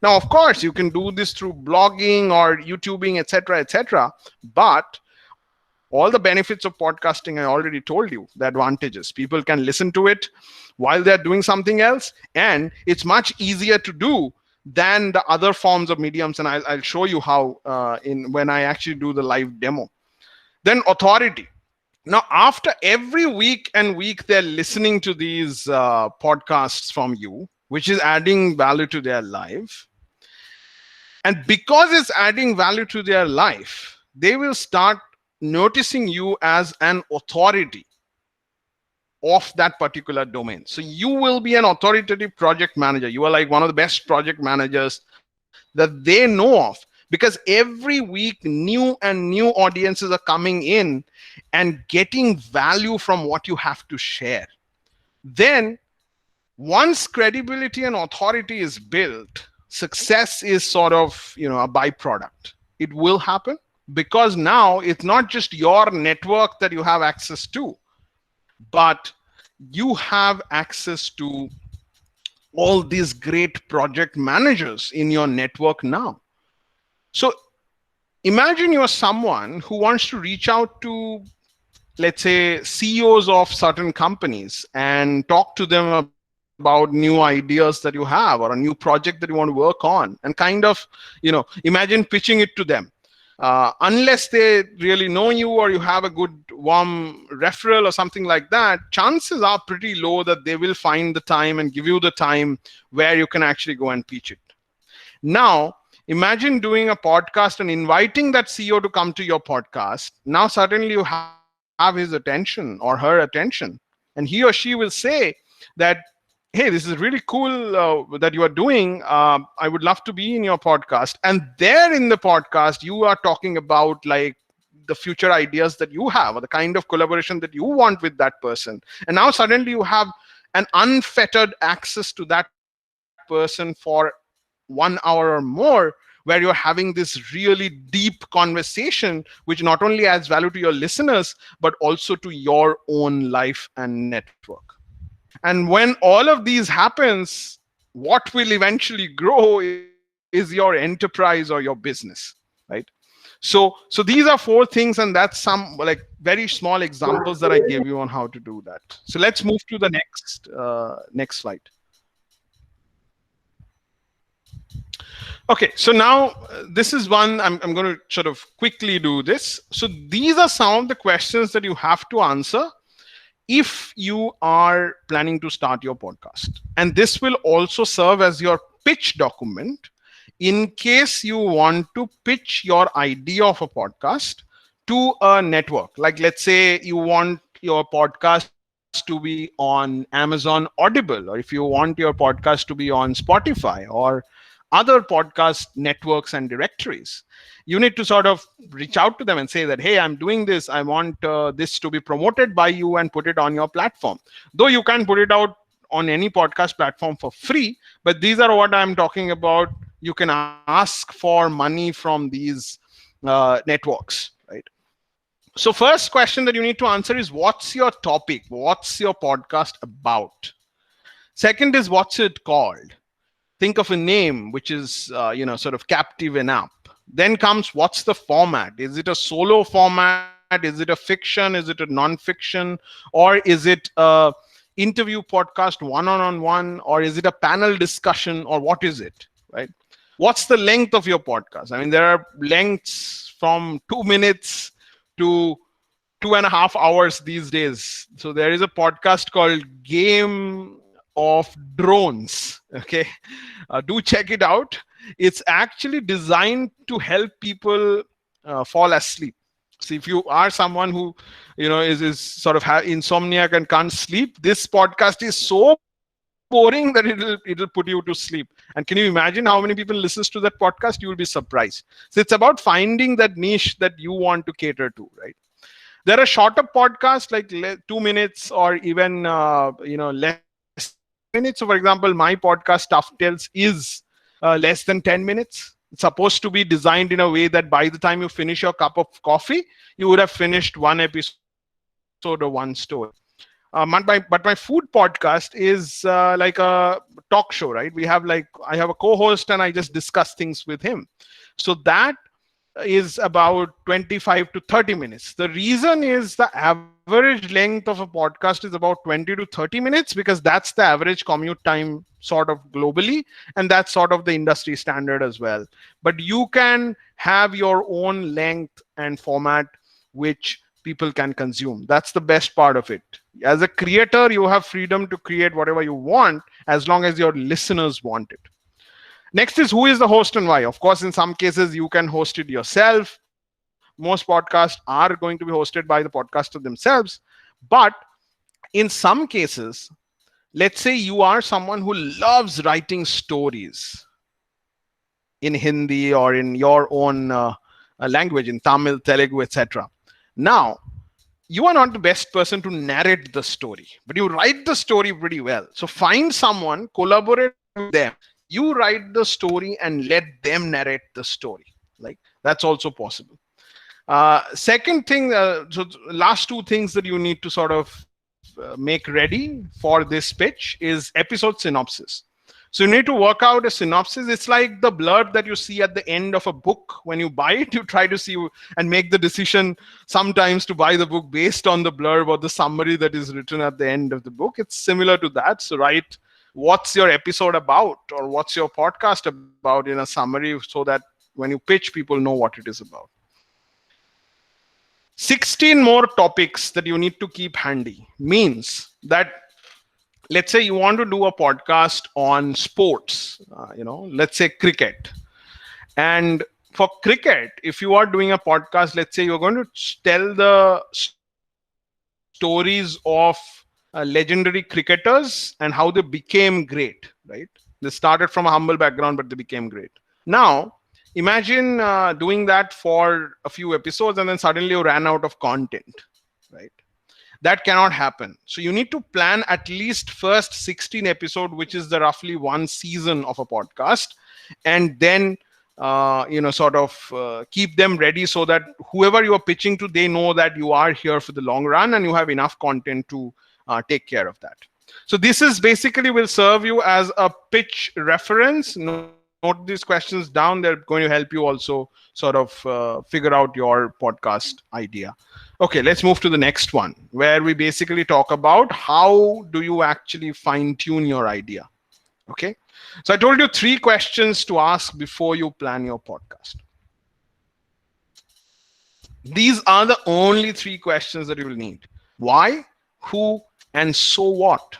Now, of course, you can do this through blogging or YouTubing, etc., etc. But all the benefits of podcasting, I already told you the advantages. People can listen to it while they're doing something else, and it's much easier to do than the other forms of mediums. And I'll show you how when I actually do the live demo. Then authority. Now, after every week and week, they're listening to these podcasts from you, which is adding value to their life. And because it's adding value to their life, they will start noticing you as an authority of that particular domain. So you will be an authoritative project manager. You are like one of the best project managers that they know of, because every week new and new audiences are coming in and getting value from what you have to share. Then once credibility and authority is built, success is sort of a byproduct. It will happen, because now it's not just your network that you have access to, but you have access to all these great project managers in your network now. So imagine you're someone who wants to reach out to, let's say, CEOs of certain companies and talk to them about new ideas that you have, or a new project that you want to work on, and kind of, imagine pitching it to them. Unless they really know you, or you have a good warm referral or something like that, chances are pretty low that they will find the time and give you the time where you can actually go and pitch it. Now, imagine doing a podcast and inviting that CEO to come to your podcast. Now, suddenly you have his attention or her attention, and he or she will say that, hey, this is really cool that you are doing. I would love to be in your podcast. And there in the podcast, you are talking about like the future ideas that you have, or the kind of collaboration that you want with that person. And now suddenly you have an unfettered access to that person for 1 hour or more, where you're having this really deep conversation, which not only adds value to your listeners, but also to your own life and network. And when all of these happens, what will eventually grow is your enterprise or your business, right? So these are 4 things, and that's some like very small examples that I gave you on how to do that. So let's move to the next slide. Okay, so now this is one I'm going to sort of quickly do this. So these are some of the questions that you have to answer if you are planning to start your podcast. And this will also serve as your pitch document in case you want to pitch your idea of a podcast to a network. Like, let's say you want your podcast to be on Amazon Audible, or if you want your podcast to be on Spotify or other podcast networks and directories. You need to sort of reach out to them and say that, hey, I'm doing this. I want this to be promoted by you and put it on your platform. Though you can put it out on any podcast platform for free, but these are what I'm talking about. You can ask for money from these networks, right? So first question that you need to answer is, what's your topic? What's your podcast about? Second is, what's it called? Think of a name which is sort of captive enough. Then comes, what's the format? Is it a solo format? Is it a fiction? Is it a non-fiction? Or is it a interview podcast, one-on-one? Or is it a panel discussion? Or what is it, right? What's the length of your podcast? I mean, there are lengths from 2 minutes to 2.5 hours these days. So there is a podcast called Game of Drones. Okay, do check it out. It's actually designed to help people fall asleep. So if you are someone who is sort of insomniac and can't sleep, this podcast is so boring that it'll put you to sleep. And can you imagine how many people listens to that podcast? You will be surprised. So it's about finding that niche that you want to cater to, right? There are shorter podcasts like 2 minutes or even less than 2 minutes. So for example, my podcast Tough Tales is less than 10 minutes. It's supposed to be designed in a way that by the time you finish your cup of coffee, you would have finished one episode or one story. But my food podcast is like a talk show, right? I have a co-host and I just discuss things with him. So that is about 25 to 30 minutes. The reason is the average length of a podcast is about 20 to 30 minutes, because that's the average commute time sort of globally, and that's sort of the industry standard as well. But you can have your own length and format which people can consume. That's the best part of it. As a creator, you have freedom to create whatever you want as long as your listeners want it. Next is, who is the host and why? Of course, in some cases, you can host it yourself. Most podcasts are going to be hosted by the podcaster themselves. But in some cases, let's say you are someone who loves writing stories in Hindi or in your own language, in Tamil, Telugu, etc. Now, you are not the best person to narrate the story, but you write the story pretty well. So find someone, collaborate with them. You write the story and let them narrate the story. Like, that's also possible. Second thing, so last two things that you need to sort of make ready for this pitch is episode synopsis. So you need to work out a synopsis. It's like the blurb that you see at the end of a book. When you buy it, you try to see and make the decision sometimes to buy the book based on the blurb or the summary that is written at the end of the book. It's similar to that. So write what's your episode about or what's your podcast about in a summary, so that when you pitch, people know what it is about. 16 more topics that you need to keep handy means that, let's say you want to do a podcast on sports, let's say cricket. And for cricket, if you are doing a podcast, let's say you're going to tell the stories of legendary cricketers and how they became great, right? They started from a humble background, but they became great. Now, imagine doing that for a few episodes and then suddenly you ran out of content, right? That cannot happen. So you need to plan at least first 16 episode, which is the roughly one season of a podcast, and then keep them ready so that whoever you are pitching to, they know that you are here for the long run and you have enough content to take care of that. So this is basically will serve you as a pitch reference. Note these questions down. They're going to help you also sort of figure out your podcast idea. Okay, let's move to the next one, where we basically talk about how do you actually fine tune your idea. Okay, so I told you 3 questions to ask before you plan your podcast. These are the only 3 questions that you will need: why, who, and so what.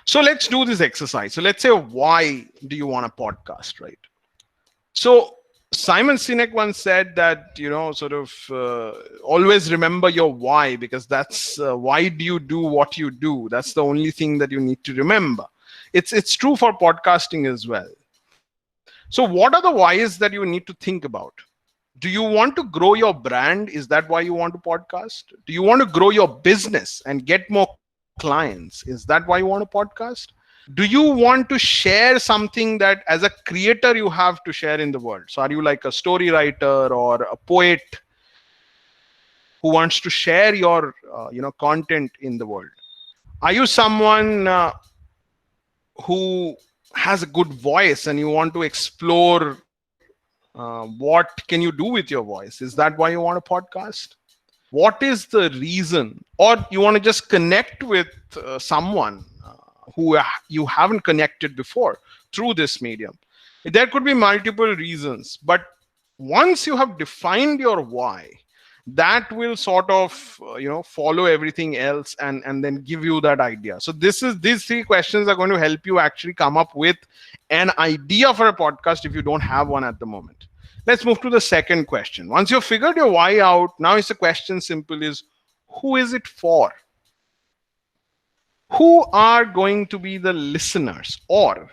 So let's do this exercise. So let's say, why do you want a podcast, right? So Simon Sinek once said that, always remember your why, because that's why do you do what you do? That's the only thing that you need to remember. It's true for podcasting as well. So what are the whys that you need to think about? Do you want to grow your brand? Is that why you want to podcast? Do you want to grow your business and get more clients? Is that why you want a podcast? Do you want to share something that as a creator you have to share in the world? So are you like a story writer or a poet who wants to share your content in the world? Are you someone who has a good voice and you want to explore what can you do with your voice? Is that why you want a podcast? What is the reason? Or you want to just connect with someone who you haven't connected before through this medium? There could be multiple reasons, but once you have defined your why, that will sort of follow everything else and then give you that idea. So these three questions are going to help you actually come up with an idea for a podcast if you don't have one at the moment. Let's move to the second question. Once you've figured your why out, now it's a question simple is, who is it for? Who are going to be the listeners? Or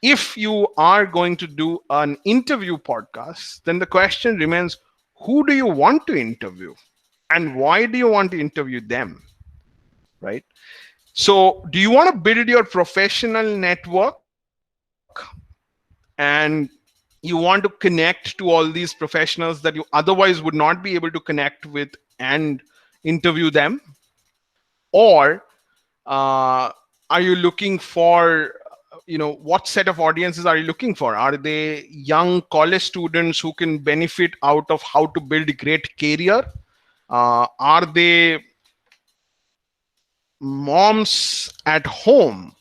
if you are going to do an interview podcast, then the question remains, who do you want to interview? And why do you want to interview them? Right? So do you want to build your professional network and you want to connect to all these professionals that you otherwise would not be able to connect with and interview them? Or are you looking for, what set of audiences are you looking for? Are they young college students who can benefit out of how to build a great career? Are they moms at home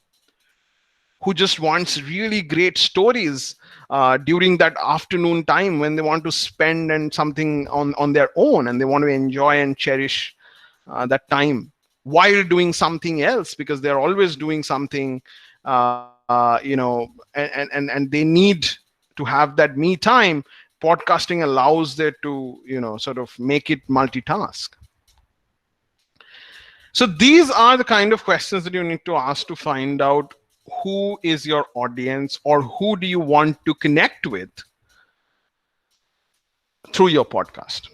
who just wants really great stories during that afternoon time when they want to spend and something on their own and they want to enjoy and cherish that time while doing something else, because they're always doing something, and they need to have that me time. Podcasting allows them to, sort of make it multitask. So these are the kind of questions that you need to ask to find out who is your audience or who do you want to connect with through your podcast.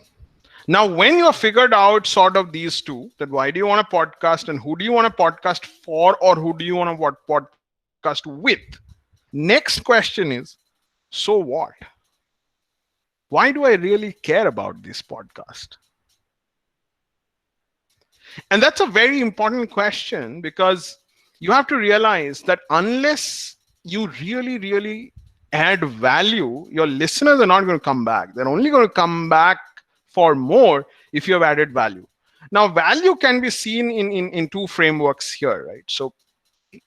Now, when you have figured out sort of these two, that why do you want a podcast and who do you want a podcast for, or who do you want to podcast with? Next question is, so what? Why do I really care about this podcast? And that's a very important question, because you have to realize that unless you really, really add value, your listeners are not going to come back. They're only going to come back for more if you have added value. Now, value can be seen in two frameworks here, right? So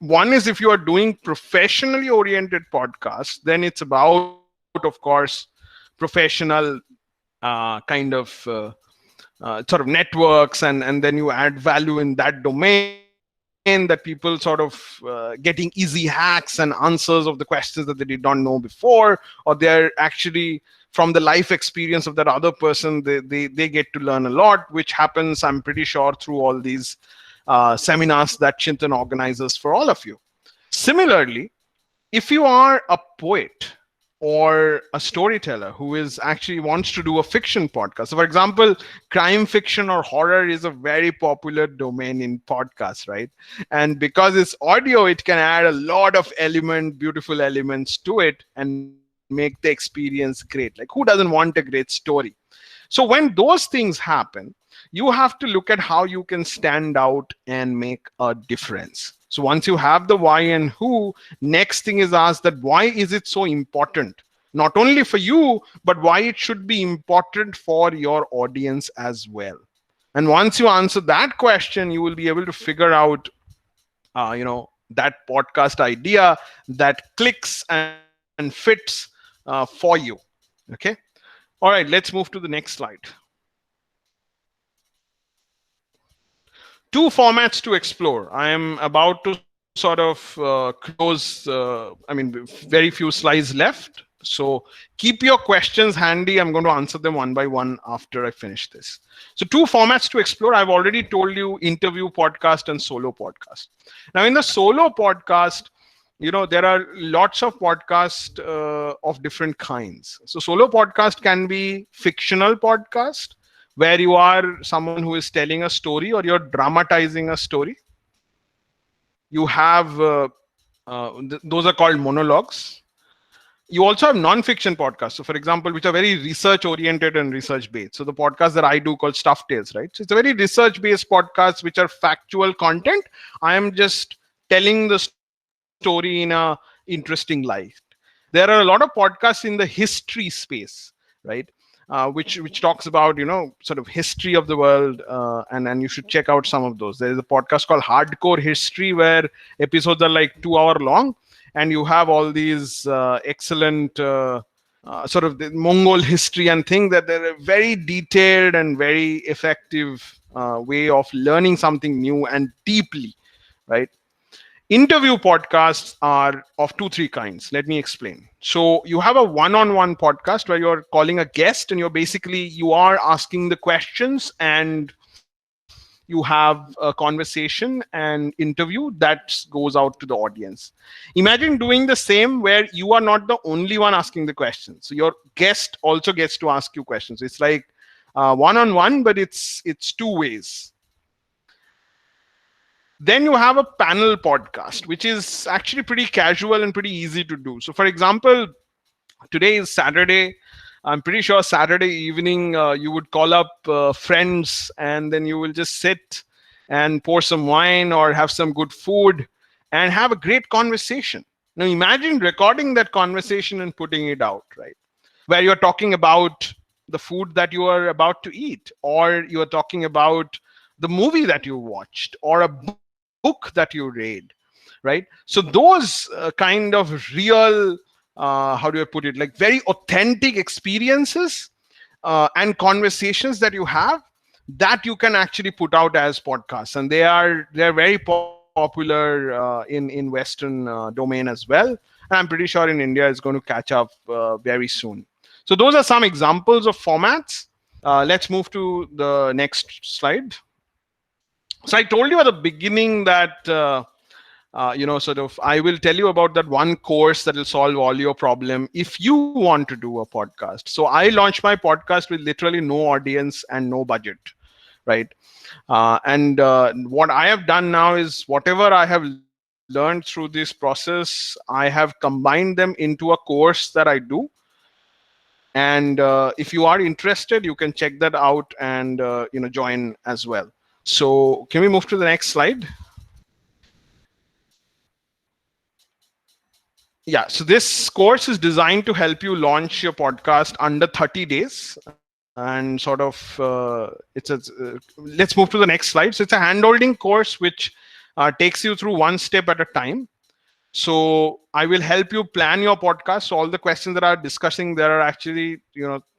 one is if you are doing professionally oriented podcasts, then it's about, of course, professional kind of sort of networks, and then you add value in that domain, that people sort of getting easy hacks and answers of the questions that they did not know before, or they're actually from the life experience of that other person, they get to learn a lot, which happens, I'm pretty sure, through all these seminars that Chintan organizes for all of you. Similarly, if you are a poet or a storyteller who is actually wants to do a fiction podcast. So for example, crime fiction or horror is a very popular domain in podcasts, right? And because it's audio, it can add a lot of beautiful elements to it and make the experience great. Like, who doesn't want a great story? So when those things happen, you have to look at how you can stand out and make a difference. So once you have the why and who, next thing is asked that why is it so important? Not only for you, but why it should be important for your audience as well. And once you answer that question, you will be able to figure out, that podcast idea that clicks and fits for you. Okay. All right, let's move to the next slide. Two formats to explore. I am about to sort of close, very few slides left. So keep your questions handy. I'm going to answer them one by one after I finish this. So two formats to explore. I've already told you interview podcast and solo podcast. Now in the solo podcast, there are lots of podcasts of different kinds. So solo podcast can be fictional podcast, where you are someone who is telling a story or you're dramatizing a story. You have, those are called monologues. You also have non-fiction podcasts. So, for example, which are very research-oriented and research-based. So, the podcast that I do called Stuff Tales, right? So, it's a very research-based podcast, which are factual content. I am just telling the story in a interesting light. There are a lot of podcasts in the history space, right? Which talks about sort of history of the world, and you should check out some of those. There is a podcast called Hardcore History where episodes are like 2 hour long, and you have all these excellent sort of the Mongol history and things that they're a very detailed and very effective way of learning something new and deeply, right? Interview podcasts are of two, three kinds. Let me explain. So you have a one-on-one podcast where you're calling a guest and you are asking the questions, and you have a conversation and interview that goes out to the audience. Imagine doing the same where you are not the only one asking the questions. So your guest also gets to ask you questions. It's like one-on-one, but it's two ways. Then you have a panel podcast, which is actually pretty casual and pretty easy to do. So, for example, today is Saturday. I'm pretty sure Saturday evening you would call up friends, and then you will just sit and pour some wine or have some good food and have a great conversation. Now, imagine recording that conversation and putting it out, right? Where you're talking about the food that you are about to eat, or you're talking about the movie that you watched, or a book that you read, right? So those kind of real how do I put it, like very authentic experiences and conversations that you have, that you can actually put out as podcasts, and they're very popular in Western domain as well, and I'm pretty sure in India it's going to catch up very soon. So those are some examples of formats. Let's move to the next slide. So I told you at the beginning that sort of I will tell you about that one course that will solve all your problem if you want to do a podcast. So I launched my podcast with literally no audience and no budget, right? And what I have done now is whatever I have learned through this process, I have combined them into a course that I do. And if you are interested, you can check that out and join as well. So can we move to the next slide? Yeah, so this course is designed to help you launch your podcast under 30 days. And sort of, let's move to the next slide. So it's a hand-holding course which takes you through one step at a time. So I will help you plan your podcast. So all the questions that are discussing, there are actually,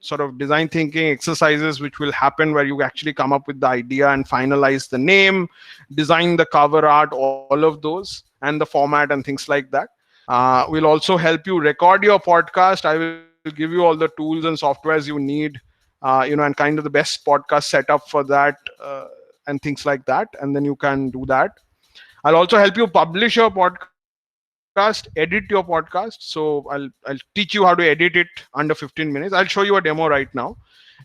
sort of design thinking exercises which will happen where you actually come up with the idea and finalize the name, design the cover art, all of those, and the format and things like that. We'll also help you record your podcast. I will give you all the tools and softwares you need, and kind of the best podcast setup for that, and things like that. And then you can do that. I'll also help you publish your podcast, edit your podcast. So I'll teach you how to edit it under 15 minutes. I'll show you a demo right now.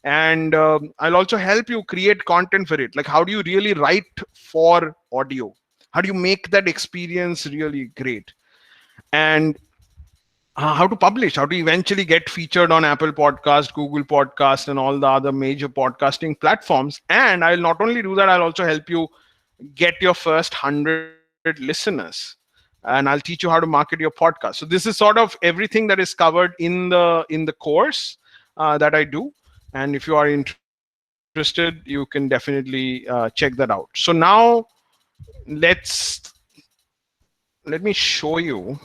And I'll also help you create content for it. Like, how do you really write for audio? How do you make that experience really great? And how to publish, how to eventually get featured on Apple Podcast, Google Podcast, and all the other major podcasting platforms. And I'll not only do that, I'll also help you get your first 100 listeners, and I'll teach you how to market your podcast. So this is sort of everything that is covered in the course that I do. And if you are interested, you can definitely check that out. So now let me show you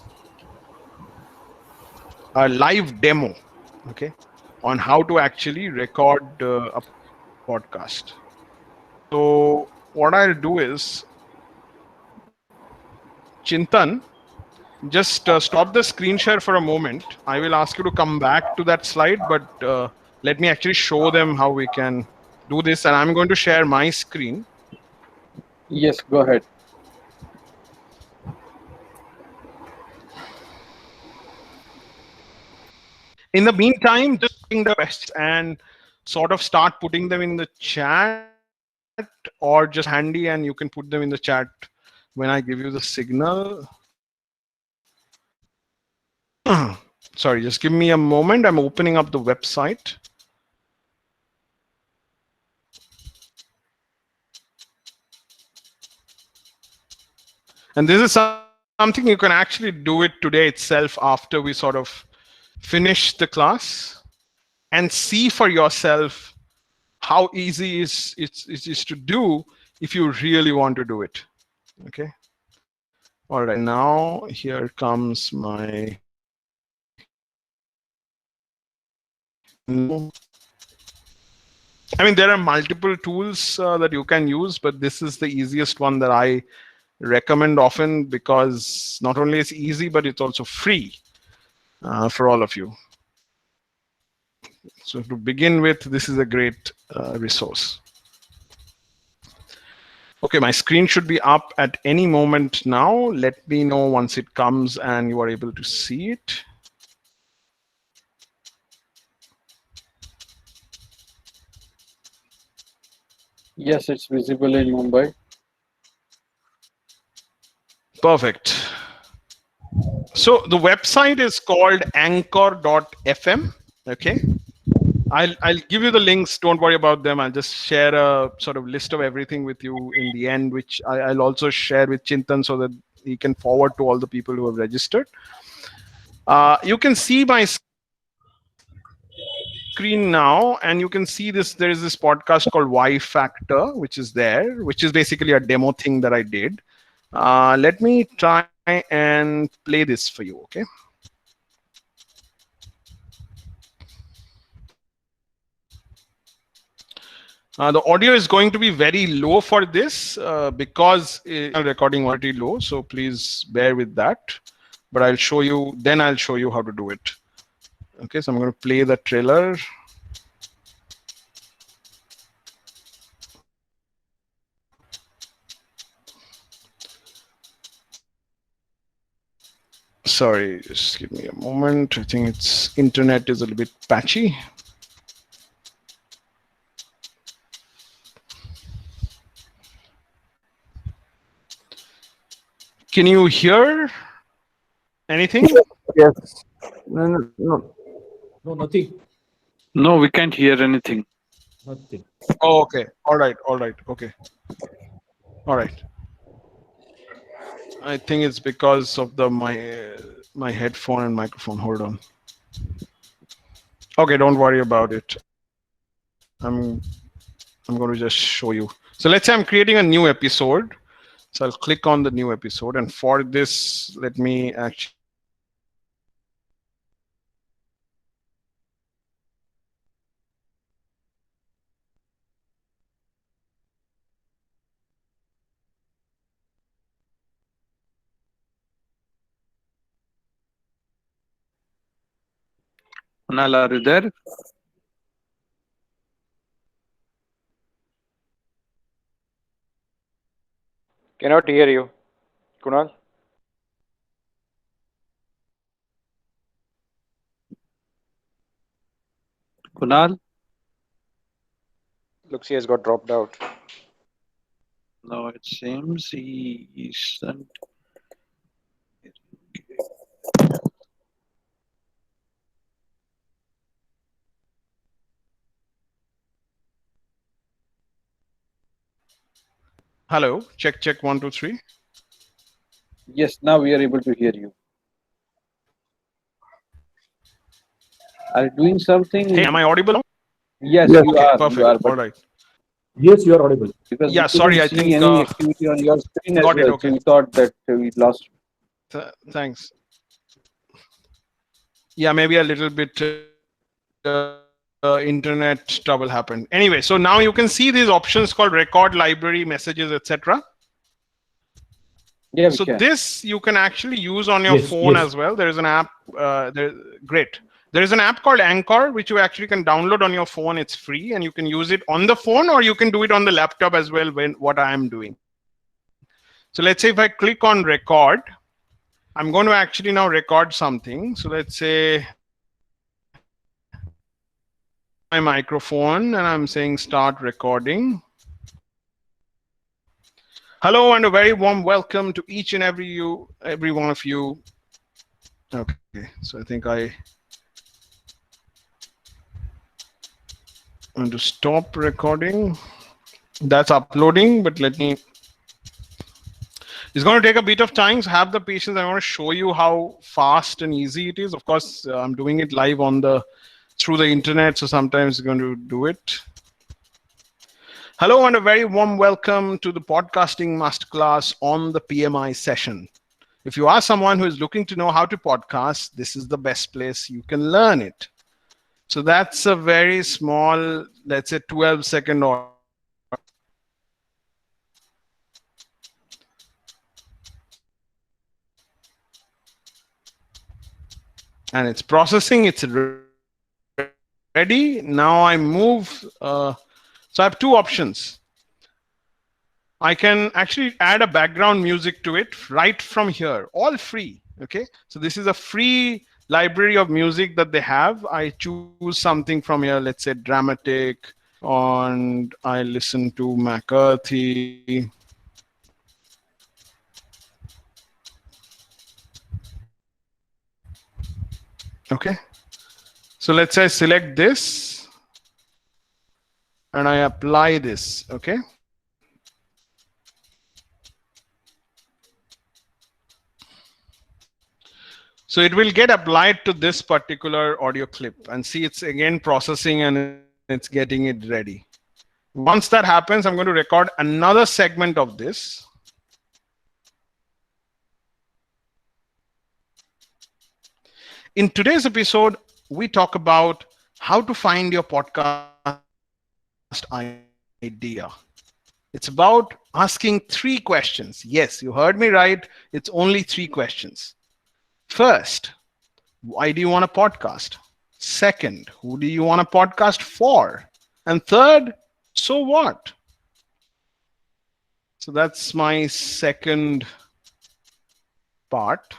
a live demo, okay, on how to actually record a podcast. So what I'll do is, Chintan, just stop the screen share for a moment. I will ask you to come back to that slide, but let me actually show them how we can do this. And I'm going to share my screen. Yes, go ahead. In the meantime, just putting the questions and sort of start putting them in the chat, or just handy, and you can put them in the chat when I give you the signal. Sorry, just give me a moment. I'm opening up the website. And this is something you can actually do it today itself after we sort of finish the class and see for yourself how easy it is to do if you really want to do it. Okay. All right. Now here comes my I mean, there are multiple tools that you can use, but this is the easiest one that I recommend often because not only it's easy, but it's also free for all of you. So to begin with, this is a great resource. Okay, my screen should be up at any moment now. Let me know once it comes and you are able to see it. Yes, it's visible in Mumbai. Perfect. So the website is called anchor.fm. Okay. I'll give you the links. Don't worry about them. I'll just share a sort of list of everything with you in the end, which I'll also share with Chintan so that he can forward to all the people who have registered. You can see my screen now, and you can see this. There is this podcast called Y Factor, which is there, which is basically a demo thing that I did. Let me try and play this for you. Okay. The audio is going to be very low for this because recording quality low. So please bear with that. But I'll show you. Then I'll show you how to do it. Okay. So I'm going to play the trailer. Sorry, just give me a moment. I think its internet is a little bit patchy. Can you hear anything? Yes. No, nothing. No, we can't hear anything. Nothing. Oh, okay. All right. All right. Okay. All right. I think it's because of the my headphone and microphone. Hold on. Okay, don't worry about it. I'm going to just show you. So let's say I'm creating a new episode. So I'll click on the new episode, and for this, let me actually Kunal, are you there? Cannot hear you, Kunal. Kunal? Looks he has got dropped out. No, it seems he isn't. hello, check 1 2 3. Yes, now we are able to hear you. Are you doing something? Hey, am I audible now? Yes, Yes. you Okay, are. perfect. You are, but All right. Yes, you are audible. because Yeah, we sorry, I couldn't see think any activity on your screen as got it, well, okay. so we thought that we lost. Thanks. Yeah, maybe a little bit internet trouble happened. Anyway, so now you can see these options called record, library, messages, etc. Yeah, we So can. this you can actually use on your Yes, phone yes. as well. There is an app. Great. There is an app called Anchor, which you actually can download on your phone. It's free, and you can use it on the phone, or you can do it on the laptop as well. When what I am doing. So let's say if I click on record, I'm going to actually now record something. So let's say my microphone, and I'm saying start recording. Hello and a very warm welcome to each and every one of you Okay, so I think I want to stop recording. That's uploading, but let me. It's going to take a bit of time, so have the patience. I want to show you how fast and easy it is. Of course, I'm doing it live on the through the internet, so sometimes it's going to do it. Hello and a very warm welcome to the podcasting masterclass on the PMI session. If you are someone who is looking to know how to podcast, this is the best place you can learn it. So that's a very small, let's say 12-second audio. And it's processing, it's ready. Now I move, so I have two options. I can actually add a background music to it right from here, all free. Okay, so this is a free library of music that they have. I choose something from here, let's say dramatic, and I listen to McCarthy. Okay, so let's say I select this and I apply this. Okay. So it will get applied to this particular audio clip, and see it's again processing and it's getting it ready. Once that happens, I'm going to record another segment of this. In today's episode, we talk about how to find your podcast idea. It's about asking 3 questions. Yes, you heard me right. It's only 3 questions. First, why do you want a podcast? Second, who do you want a podcast for? And third, so what? So that's my second part.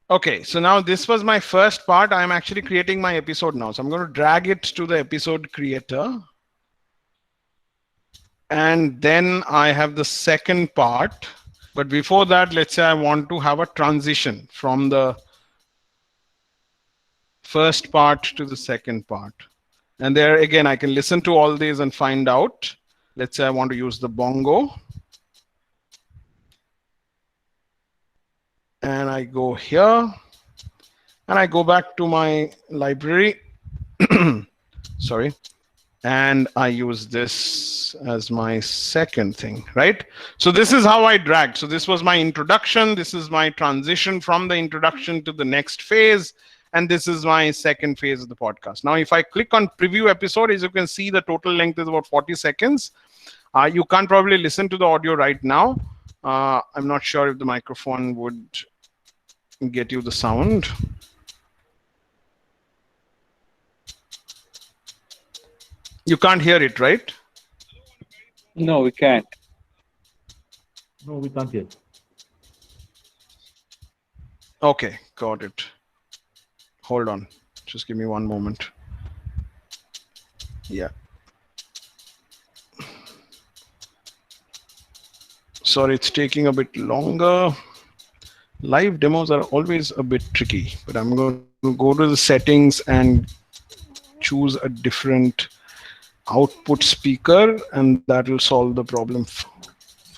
Okay, so now this was my first part. I'm actually creating my episode now. So I'm going to drag it to the episode creator. And then I have the second part. But before that, let's say I want to have a transition from the first part to the second part. And there again, I can listen to all these and find out. Let's say I want to use the bongo. And I go here. And I go back to my library. Sorry. And I use this as my second thing, right? So this is how I dragged. So this was my introduction. This is my transition from the introduction to the next phase. And this is my second phase of the podcast. Now, if I click on preview episode, as you can see, the total length is about 40 seconds. You can't probably listen to the audio right now. I'm not sure if the microphone would get you the sound. You can't hear it, right? No, we can't. No, we can't hear. Okay, got it. Hold on. Just give me one moment. Yeah. Sorry, it's taking a bit longer. Live demos are always a bit tricky, but I'm going to go to the settings and choose a different output speaker, and that will solve the problem.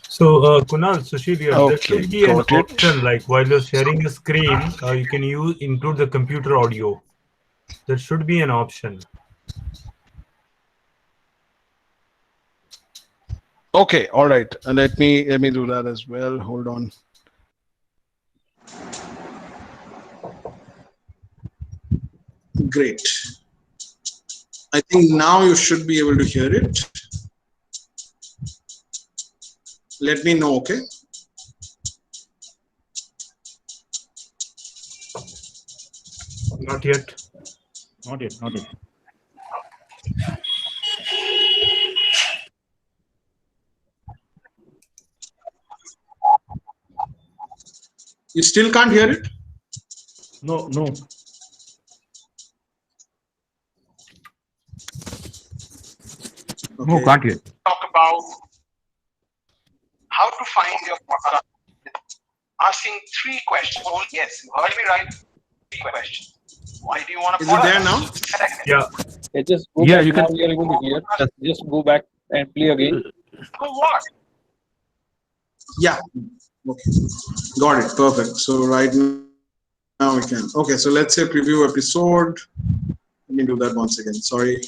So, Kunal, Sushil here, there Okay, should be an got it. option like while you're sharing a screen, you can include the computer audio. There should be an option. Okay, all right. Let me do that as well. Hold on. Great. I think now you should be able to hear it. Let me know, okay? Not yet. Not yet. Not yet. You still can't hear it? No, no. No, Okay. can't hear. Talk about how to find your podcast. Asking three questions. Oh, yes, you heard me right. Three questions. Why do you want to Is it there now? Second, Yeah. Yeah, just go Yeah, back you now. can. We are able to hear. Just go back and play again. so what? Yeah. Okay. Got it. Perfect. So right now we can. Okay. So let's say preview episode. Let me do that once again. Sorry.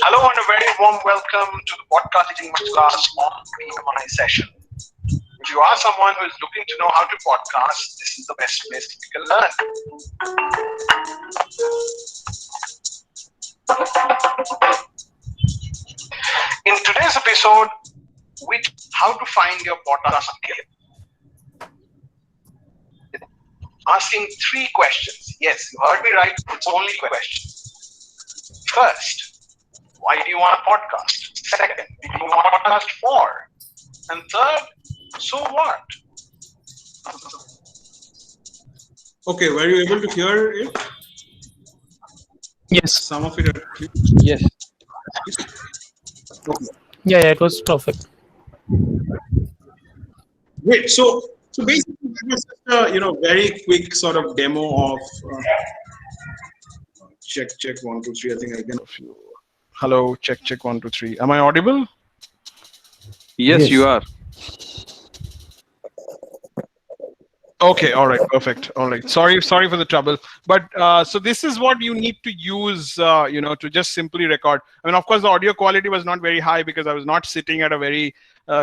Hello and a very warm welcome to the podcasting class on TMI session. If you are someone who is looking to know how to podcast, this is the best place you can learn. In today's episode, which how to find your podcast skill. Asking three questions. Yes, you heard me right. It's only questions. First, why do you want a podcast? Second, do you want a podcast for? And third, so what? Okay. Were you able to hear it? Yes. Some of it. Yes. Okay. Yeah, it was perfect. Great. So basically, that was just a very quick sort of demo of check 1 2 3. I think I can. Hello, check 1 2 3. Am I audible? Yes, you are. Okay, all right, perfect. All right, sorry for the trouble. But so this is what you need to use, to just simply record. I mean, of course, the audio quality was not very high because I was not sitting at a very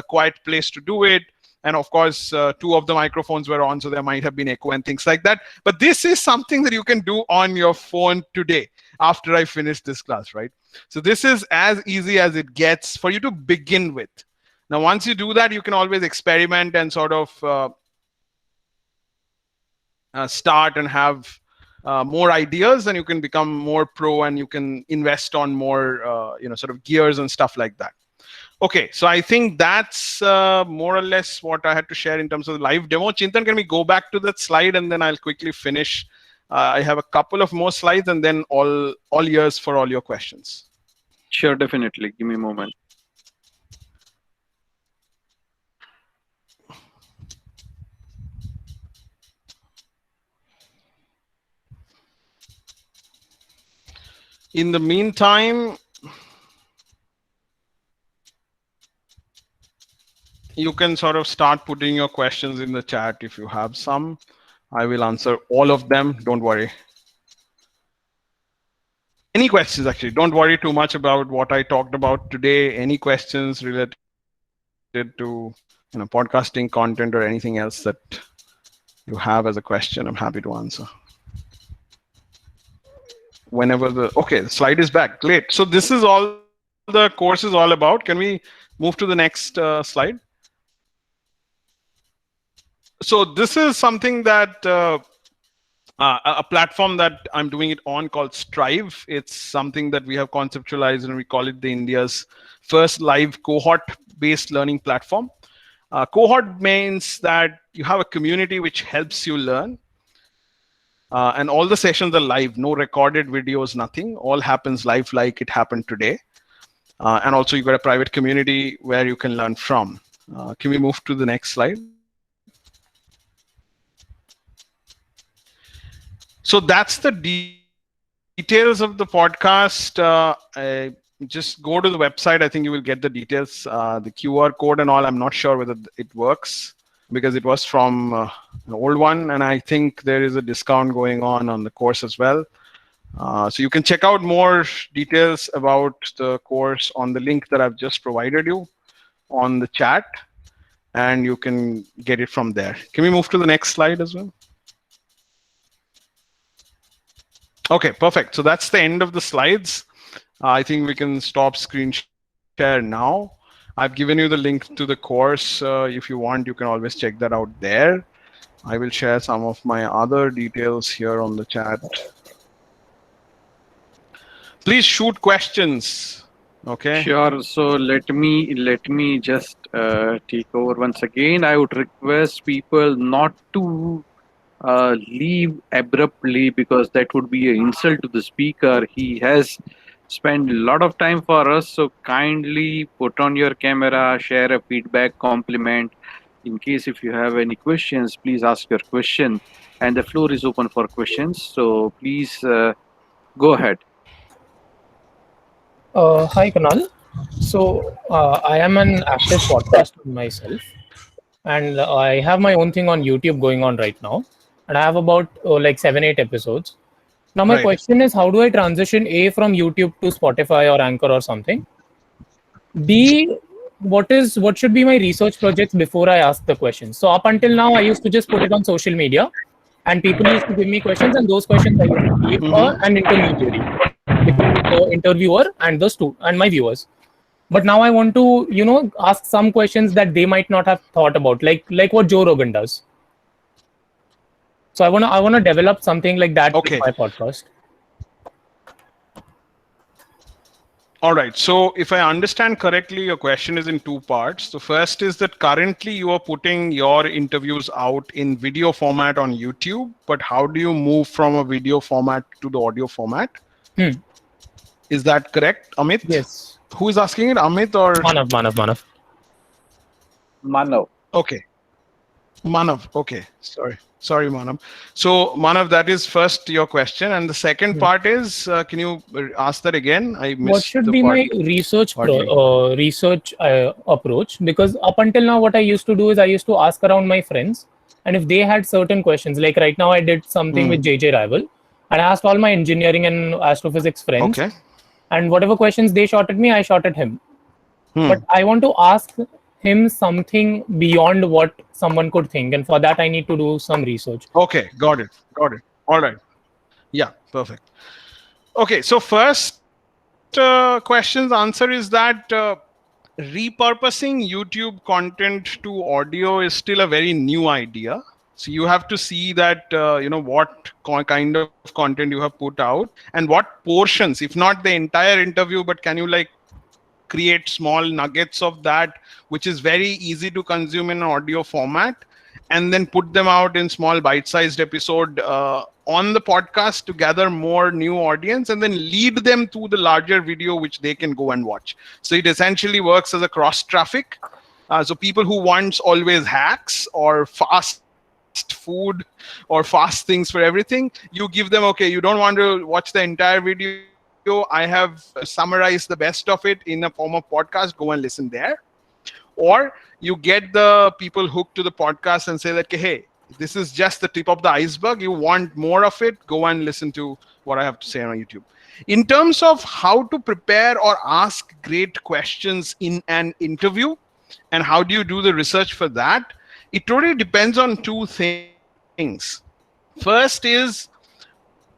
quiet place to do it. And of course, two of the microphones were on, so there might have been echo and things like that. But this is something that you can do on your phone today after I finish this class, right? So this is as easy as it gets for you to begin with. Now, once you do that, you can always experiment and sort of start and have more ideas, and you can become more pro, and you can invest on more, sort of gears and stuff like that. Okay, so I think that's more or less what I had to share in terms of the live demo. Chintan, can we go back to that slide and then I'll quickly finish? I have a couple of more slides and then all ears for all your questions. Sure, definitely. Give me a moment. In the meantime, you can sort of start putting your questions in the chat if you have some. I will answer all of them. Don't worry. Any questions, actually. Don't worry too much about what I talked about today. Any questions related to podcasting content or anything else that you have as a question, I'm happy to answer. Whenever the slide is back. Great. So this is all the course is all about. Can we move to the next slide? So this is something that a platform that I'm doing it on called Strive. It's something that we have conceptualized and we call it the India's first live cohort-based learning platform. Cohort means that you have a community which helps you learn. And all the sessions are live, no recorded videos, nothing. All happens live like it happened today. And also you've got a private community where you can learn from. Can we move to the next slide? So that's the details of the podcast. Just go to the website. I think you will get the details, the QR code and all. I'm not sure whether it works because it was from an old one. And I think there is a discount going on the course as well. So you can check out more details about the course on the link that I've just provided you on the chat. And you can get it from there. Can we move to the next slide as well? Okay, perfect. So that's the end of the slides. I think we can stop screen share now. I've given you the link to the course. If you want, you can always check that out there. I will share some of my other details here on the chat. Please shoot questions. Okay. Sure. So let me just take over once again. I would request people not to leave abruptly, because that would be an insult to the speaker. He has spent a lot of time for us. So kindly put on your camera, share a feedback, compliment. In case if you have any questions, please ask your question, and the floor is open for questions. So please go ahead. Hi, Kunal. So, I am an active podcaster myself, and I have my own thing on YouTube going on right now. And I have about like 7, 8 episodes. Now, my Right. question is, how do I transition A from YouTube to Spotify or Anchor or something? B, what should be my research projects before I ask the questions? So, up until now, I used to just put it on social media, and people used to give me questions, and those questions I used to keep an intermediary between the interviewer and and my viewers. But now I want to ask some questions that they might not have thought about, like what Joe Rogan does. So I want to develop something like that in Okay. my podcast. All right. So if I understand correctly, your question is in two parts. The first is that currently you are putting your interviews out in video format on YouTube, but how do you move from a video format to the audio format? Is that correct, Amit? Yes. Who is asking it, Amit or Manav. Manav. Okay, Manav. Okay, sorry, Manav. So Manav, that is first your question, and the second part is, can you ask that again? I missed What should the be part. my research partly. research approach? Because up until now, what I used to do is I used to ask around my friends, and if they had certain questions, like right now I did something with JJ Rival, and I asked all my engineering and astrophysics friends, Okay. and whatever questions they shot at me, I shot at him. But I want to ask him something beyond what someone could think, and for that I need to do some research. Okay, got it. All right. Yeah, perfect. Okay, so first question's answer is that repurposing YouTube content to audio is still a very new idea. So you have to see that what kind of content you have put out and what portions, if not the entire interview, but can you like create small nuggets of that, which is very easy to consume in an audio format, and then put them out in small bite-sized episode on the podcast to gather more new audience, and then lead them to the larger video which they can go and watch. So it essentially works as a cross traffic. So people who want always hacks or fast food or fast things for everything, you give them, okay, you don't want to watch the entire video, I have summarized the best of it in a form of podcast, go and listen there. Or you get the people hooked to the podcast and say that, hey, this is just the tip of the iceberg, you want more of it, go and listen to what I have to say on YouTube. In terms of how to prepare or ask great questions in an interview and how do you do the research for that, it totally depends on two things. First is,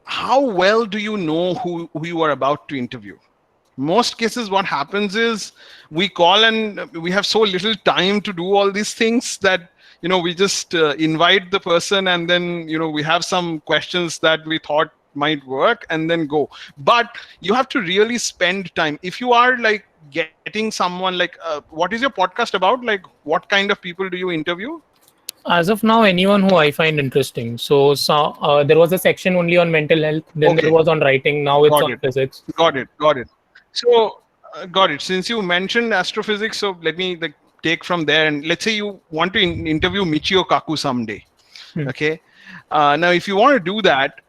how well do you know who you are about to interview? Most cases what happens is we call and we have so little time to do all these things that we just invite the person, and then we have some questions that we thought might work and then go. But you have to really spend time. If you are like getting someone like what is your podcast about, like what kind of people do you interview? As of now, anyone who I find interesting. So there was a section only on mental health, then there was on writing, now it's on physics. Got it. So got it. Since you mentioned astrophysics, so let me like take from there, and let's say you want to interview Michio Kaku someday. Okay. Now, if you want to do that,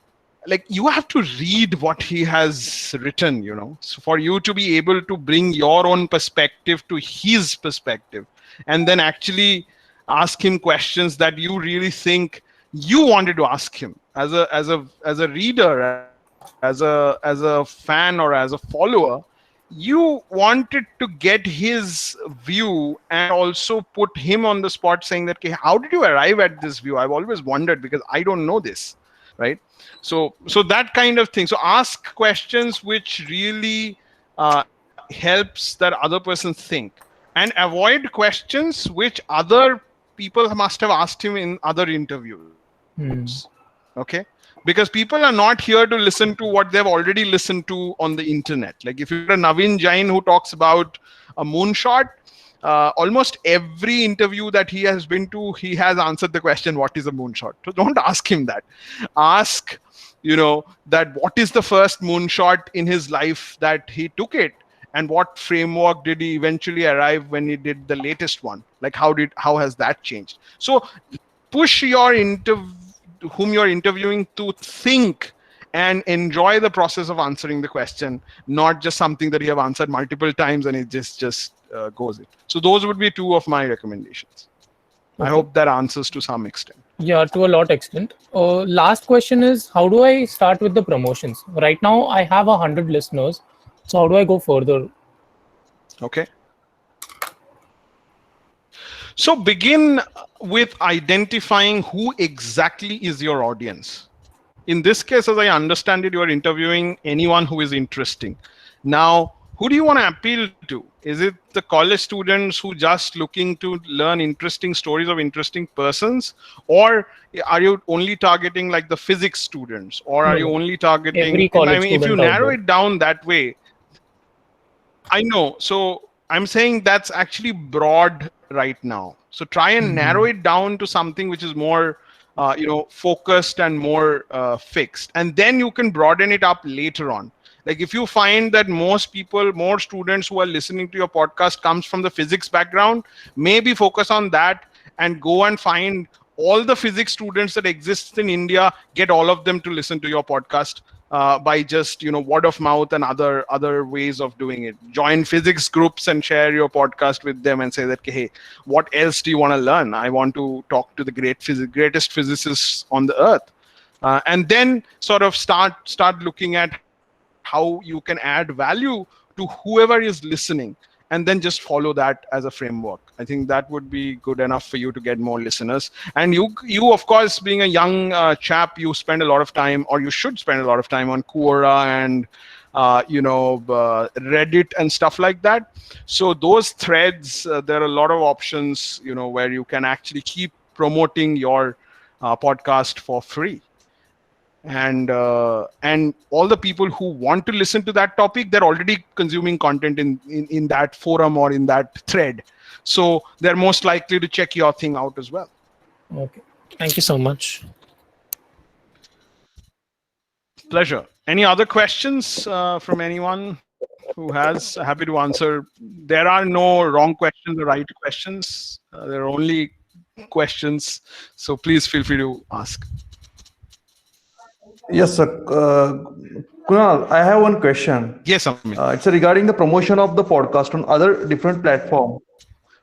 like you have to read what he has written, so for you to be able to bring your own perspective to his perspective, and then actually ask him questions that you really think you wanted to ask him as a reader, as a fan or as a follower. You wanted to get his view and also put him on the spot saying that, okay, how did you arrive at this view? I've always wondered because I don't know this. right? So that kind of thing. So ask questions which really helps that other person think, and avoid questions which other people must have asked him in other interviews. Okay, because people are not here to listen to what they've already listened to on the internet. Like if you're a Naveen Jain who talks about a moonshot, almost every interview that he has been to, he has answered the question, what is a moonshot? So don't ask him that. Ask, that what is the first moonshot in his life that he took it, and what framework did he eventually arrive when he did the latest one? Like how has that changed? So push whom you're interviewing to think and enjoy the process of answering the question, not just something that you have answered multiple times and it just goes it. So those would be two of my recommendations. I hope that answers to some extent. Yeah, to a lot extent. Last question is, how do I start with the promotions? Right now, I have 100 listeners. So how do I go further? Okay. So begin with identifying who exactly is your audience. In this case, as I understand it, you are interviewing anyone who is interesting. Now, who do you want to appeal to? Is it the college students who just looking to learn interesting stories of interesting persons? Or are you only targeting like the physics students? Or are you only targeting, every college if you student narrow out there? it down that way, I know. So I'm saying that's actually broad right now. So try and narrow it down to something which is more, focused and more fixed. And then you can broaden it up later on. Like if you find that more students who are listening to your podcast comes from the physics background, maybe focus on that and go and find all the physics students that exist in India, get all of them to listen to your podcast. By just word of mouth and other ways of doing it. Join physics groups and share your podcast with them and say that, hey, what else do you want to learn? I want to talk to the greatest physicists on the earth. And then sort of start looking at how you can add value to whoever is listening, and then just follow that as a framework. I think that would be good enough for you to get more listeners. And you of course, being a young chap, you spend a lot of time, or you should spend a lot of time on Quora and Reddit and stuff like that. So those threads, there are a lot of options, where you can actually keep promoting your podcast for free. And all the people who want to listen to that topic, they're already consuming content in that forum or in that thread, so they're most likely to check your thing out as well. Okay, thank you so much. Pleasure. Any other questions from anyone who has? Happy to answer. There are no wrong questions or right questions. There are only questions, so please feel free to ask. Yes, sir. Kunal, I have one question. Yes, Amit. It's regarding the promotion of the podcast on other different platforms.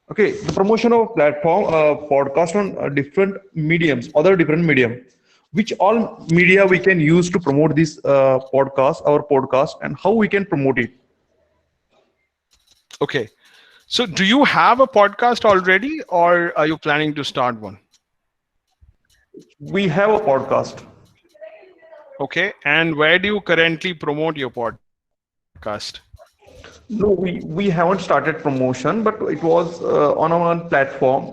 Okay, the promotion of platform podcast on different mediums, other different medium. Which all media we can use to promote this our podcast, and how we can promote it? Okay. So do you have a podcast already, or are you planning to start one? We have a podcast. Okay. And where do you currently promote your podcast? No, we haven't started promotion, but it was on our platform,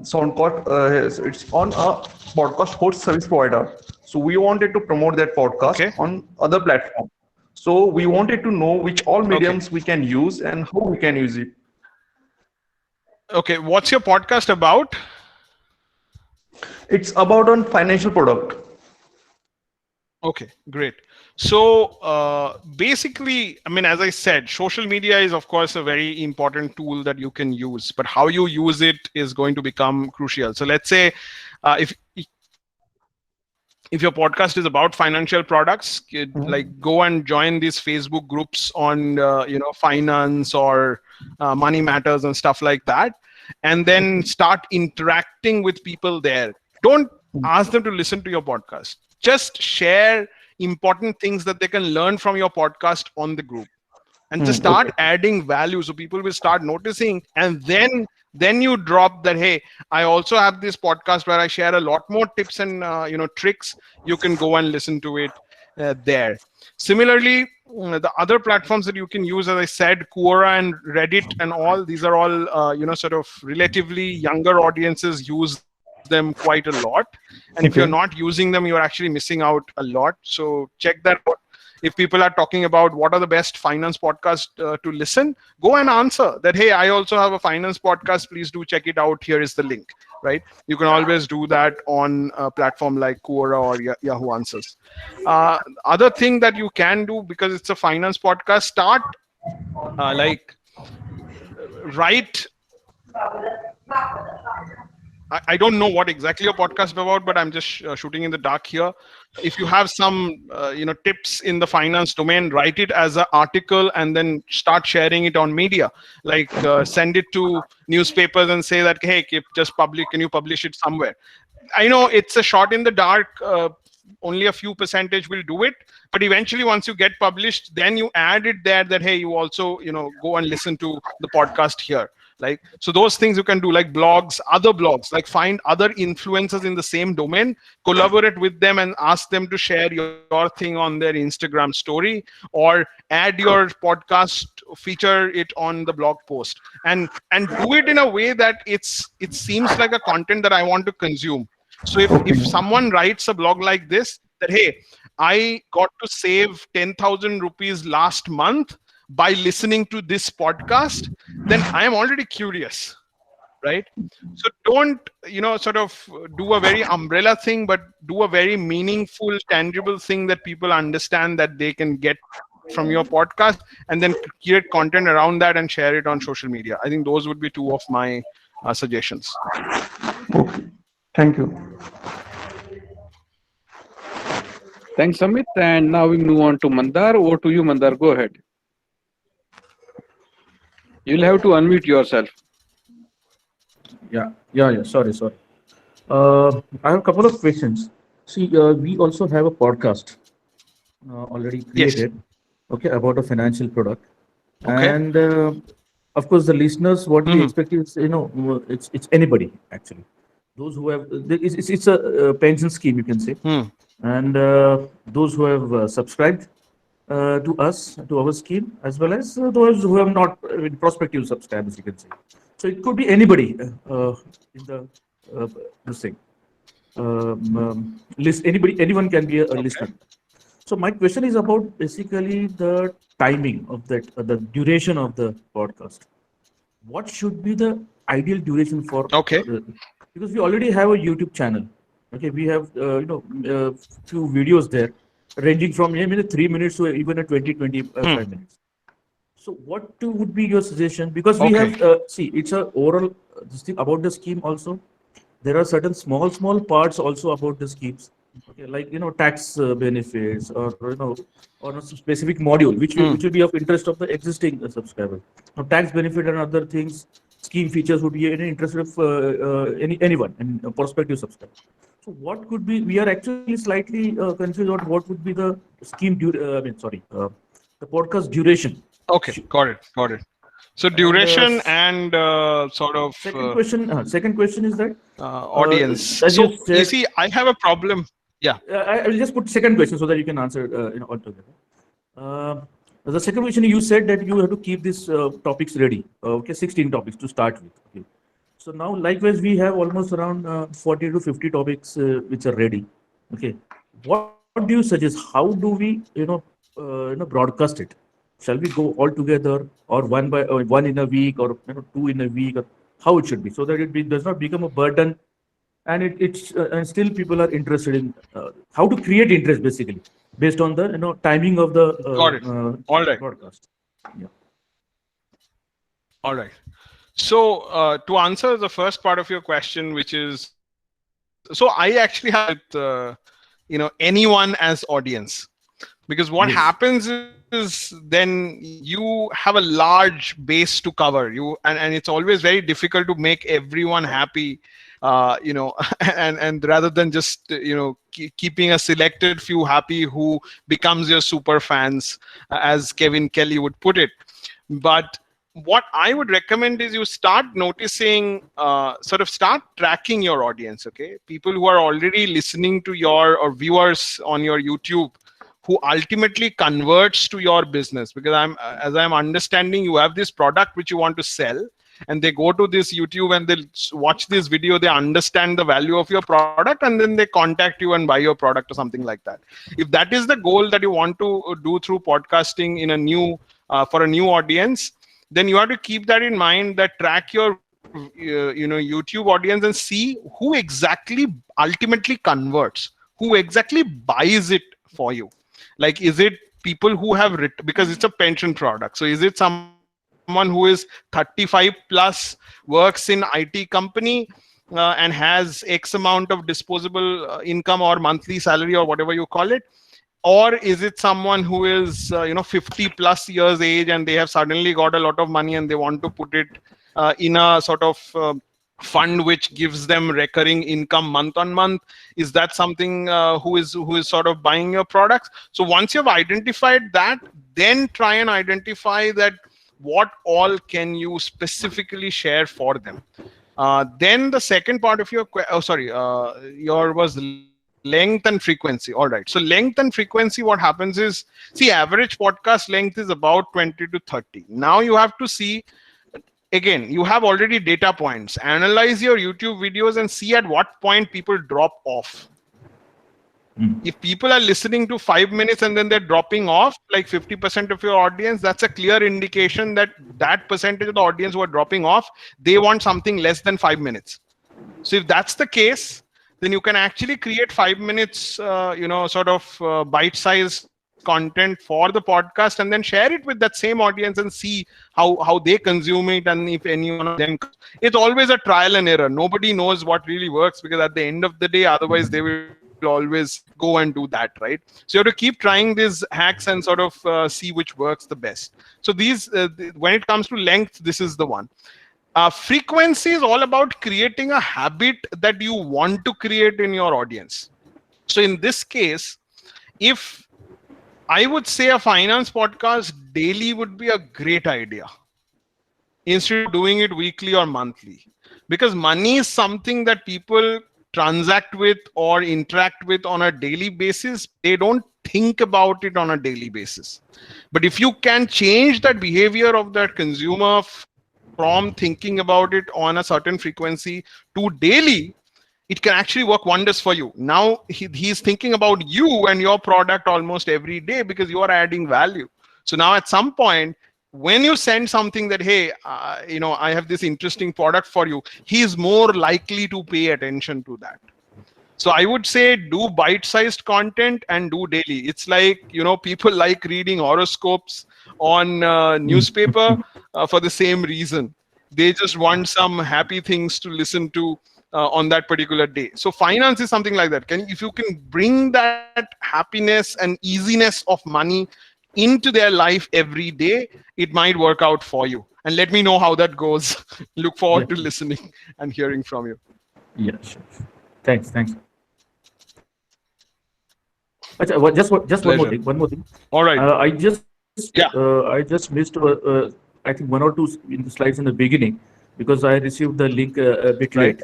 SoundCloud. It's on a podcast host service provider. So we wanted to promote that podcast on other platforms. So we wanted to know which all mediums we can use and how we can use it. Okay. What's your podcast about? It's about on financial product. Okay, great. So basically, I mean, as I said, social media is, of course, a very important tool that you can use, but how you use it is going to become crucial. So let's say if your podcast is about financial products, like go and join these Facebook groups on finance or money matters and stuff like that, and then start interacting with people there. Don't ask them to listen to your podcast. Just share important things that they can learn from your podcast on the group, and just start adding value, so people will start noticing, and then Then you drop that, hey, I also have this podcast where I share a lot more tips and tricks. You can go and listen to it there. Similarly, the other platforms that you can use, as I said, Quora and Reddit and all, these are all sort of relatively younger audiences use them quite a lot. And if you're not using them, you're actually missing out a lot. So check that out. If people are talking about what are the best finance podcasts to listen, go and answer that, hey, I also have a finance podcast, please do check it out, here is the link, right? You can always do that on a platform like Quora or Yahoo Answers. Other thing that you can do, because it's a finance podcast, start write. I don't know what exactly your podcast is about, but I'm just shooting in the dark here. If you have some tips in the finance domain, write it as an article and then start sharing it on media. Like send it to newspapers and say that, hey, can you publish it somewhere? I know it's a shot in the dark. Only a few percentage will do it, but eventually once you get published, then you add it there that, hey, you also go and listen to the podcast here. Like, so those things you can do, like blogs, other blogs, like find other influencers in the same domain, collaborate with them and ask them to share your thing on their Instagram story, or add your podcast, feature it on the blog post, and do it in a way that it seems like a content that I want to consume. So if someone writes a blog like this, that, hey, I got to save 10,000 rupees last month by listening to this podcast, then I am already curious, right? So don't, sort of do a very umbrella thing, but do a very meaningful, tangible thing that people understand that they can get from your podcast, and then create content around that and share it on social media. I think those would be two of my suggestions. Okay. Thank you. Thanks, Amit. And now we move on to Mandar. Over to you, Mandar. Go ahead. You'll have to unmute yourself. Yeah. Sorry. I have a couple of questions. See, we also have a podcast already created, okay, about a financial product. Okay. And of course, the listeners, what we expect is, it's anybody actually. Those who have, it's a pension scheme, you can say, and those who have subscribed to us, to our scheme, as well as those who have not, prospective subscribers, you can say. So it could be anybody in the this thing. Anyone can be a listener. So my question is about basically the timing of that, the duration of the podcast. What should be the ideal duration for? Because we already have a YouTube channel. Okay, we have few videos there, ranging from 3 minutes to even a 25 minutes. So what would be your suggestion? Because we have it's a oral this thing about the scheme also. There are certain small parts also about the schemes. Okay, like tax benefits, or or a specific module which will be of interest of the existing subscriber. Now, tax benefit and other things, scheme features would be any interest of anyone and prospective subscriber. So what could be? We are actually slightly confused on what would be the scheme the podcast duration. Okay, got it. So duration and sort of second question is that audience. So you see, I have a problem. Yeah, I will just put second question so that you can answer altogether. The second question, you said that you have to keep these topics ready. Okay, 16 topics to start with. Okay. So now, likewise, we have almost around 40 to 50 topics which are ready. Okay, what do you suggest? How do we broadcast it? Shall we go all together, or one in a week, or two in a week, or how it should be, so that it does not become a burden, and and still people are interested in how to create interest, basically based on the timing of the all right broadcast. Yeah. All right. So to answer the first part of your question, which is, so I actually have anyone as audience, because what happens is then you have a large base to cover, and it's always very difficult to make everyone happy, and rather than just keeping a selected few happy who becomes your super fans, as Kevin Kelly would put it. But what I would recommend is you start noticing, start tracking your audience. Okay, people who are already listening to your, or viewers on your YouTube, who ultimately converts to your business, because as I'm understanding, you have this product which you want to sell, and they go to this YouTube and they watch this video, they understand the value of your product, and then they contact you and buy your product or something like that. If that is the goal that you want to do through podcasting in a new for a new audience, then you have to keep that in mind, that track your YouTube audience and see who exactly ultimately converts, who exactly buys it for you. Like, is it people who have because it's a pension product, so is it someone who is 35 plus, works in IT company, and has X amount of disposable income or monthly salary or whatever you call it? Or is it someone who is 50 plus years age, and they have suddenly got a lot of money and they want to put it in a sort of fund which gives them recurring income month on month? Is that something who is sort of buying your products? So once you've identified that, then try and identify that what all can you specifically share for them. Then the second part of your your was length and frequency. All right, so length and frequency, what happens is, see, average podcast length is about 20 to 30. Now you have to see, again, you have already data points. Analyze your YouTube videos and see at what point people drop off. If people are listening to 5 minutes and then they're dropping off, like 50% of your audience, that's a clear indication that that percentage of the audience who are dropping off, they want something less than 5 minutes. So if that's the case, then you can actually create 5 minutes, bite-sized content for the podcast, and then share it with that same audience and see how they consume it, and if any one of them. It's always a trial and error. Nobody knows what really works, because at the end of the day, otherwise they will always go and do that, right? So you have to keep trying these hacks and sort of see which works the best. So these, when it comes to length, this is the one. Frequency is all about creating a habit that you want to create in your audience. So in this case, if I would say a finance podcast daily would be a great idea, instead of doing it weekly or monthly, because money is something that people transact with or interact with on a daily basis. They don't think about it on a daily basis. But if you can change that behavior of that consumer from thinking about it on a certain frequency to daily, it can actually work wonders for you. Now he's thinking about you and your product almost every day, because you are adding value. So now at some point, when you send something that, hey, I have this interesting product for you, he's more likely to pay attention to that. So I would say do bite-sized content and do daily. It's like, people like reading horoscopes on newspaper for the same reason. They just want some happy things to listen to on that particular day. So finance is something like that. If you can bring that happiness and easiness of money into their life every day, it might work out for you. And let me know how that goes. Look forward to listening and hearing from you. Yeah, sure. Thanks. Just one more thing. All right. I just missed I think one or two in the slides in the beginning, because I received the link a bit late.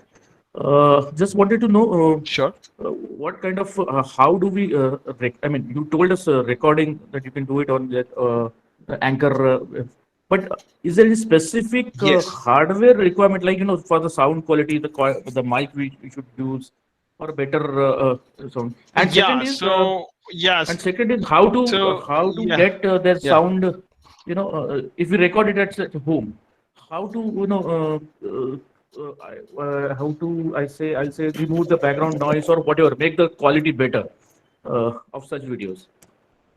Just wanted to know sure, what kind of how do we you told us recording that you can do it on that Anchor, but is there any specific hardware requirement, like for the sound quality, the mic we should use, or better sound? And second is and second is how to get their sound. If we record it at home, how to I'll say remove the background noise or whatever, make the quality better of such videos.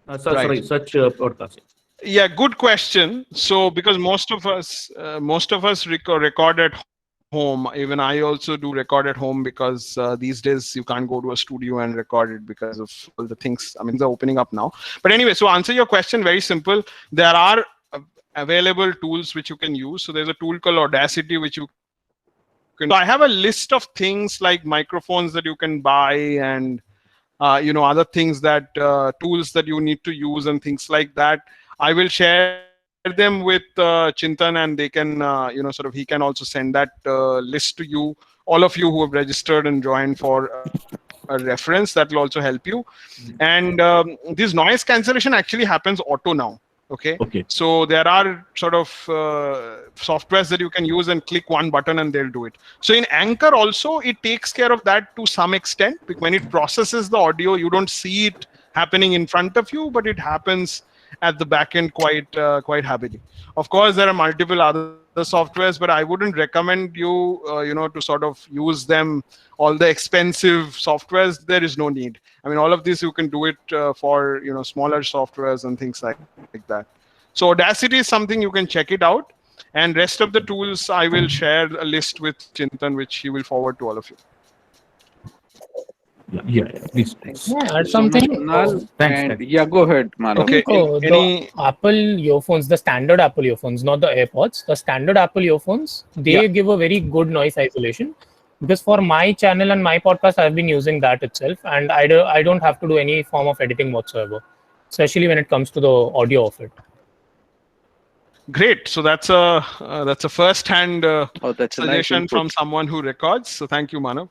Such podcasts. Yeah, good question. So because most of us record at home. Even I also do record at home, because these days you can't go to a studio and record it because of all the things. They're opening up now. But anyway, so answer your question, very simple. There are available tools which you can use. So there's a tool called Audacity, which you can. So I have a list of things like microphones that you can buy, and other things that tools that you need to use and things like that. I will share them with Chintan, and they can, sort of, he can also send that list to you, all of you who have registered and joined for a reference. That will also help you. And this noise cancellation actually happens auto now. Okay. Okay. So there are sort of softwares that you can use and click one button and they'll do it. So in Anchor also, it takes care of that to some extent. When it processes the audio, you don't see it happening in front of you, but it happens at the back end quite happily. Of course, there are multiple other softwares, but I wouldn't recommend you, to sort of use them, all the expensive softwares. There is no need. I mean, all of this you can do it for, smaller softwares and things like that. So Audacity is something you can check it out. And rest of the tools, I will share a list with Chintan, which he will forward to all of you. Yeah, please. Yeah, add something. Kunal, Thanks, and thanks. yeah, go ahead, Manav. Okay. The Apple earphones, the standard Apple earphones, not the AirPods, the standard Apple earphones, they give a very good noise isolation. Because for my channel and my podcast, I've been using that itself, and I don't have to do any form of editing whatsoever, especially when it comes to the audio of it. Great. So that's a first-hand That's a nice suggestion input. from someone who records. So thank you, Manav.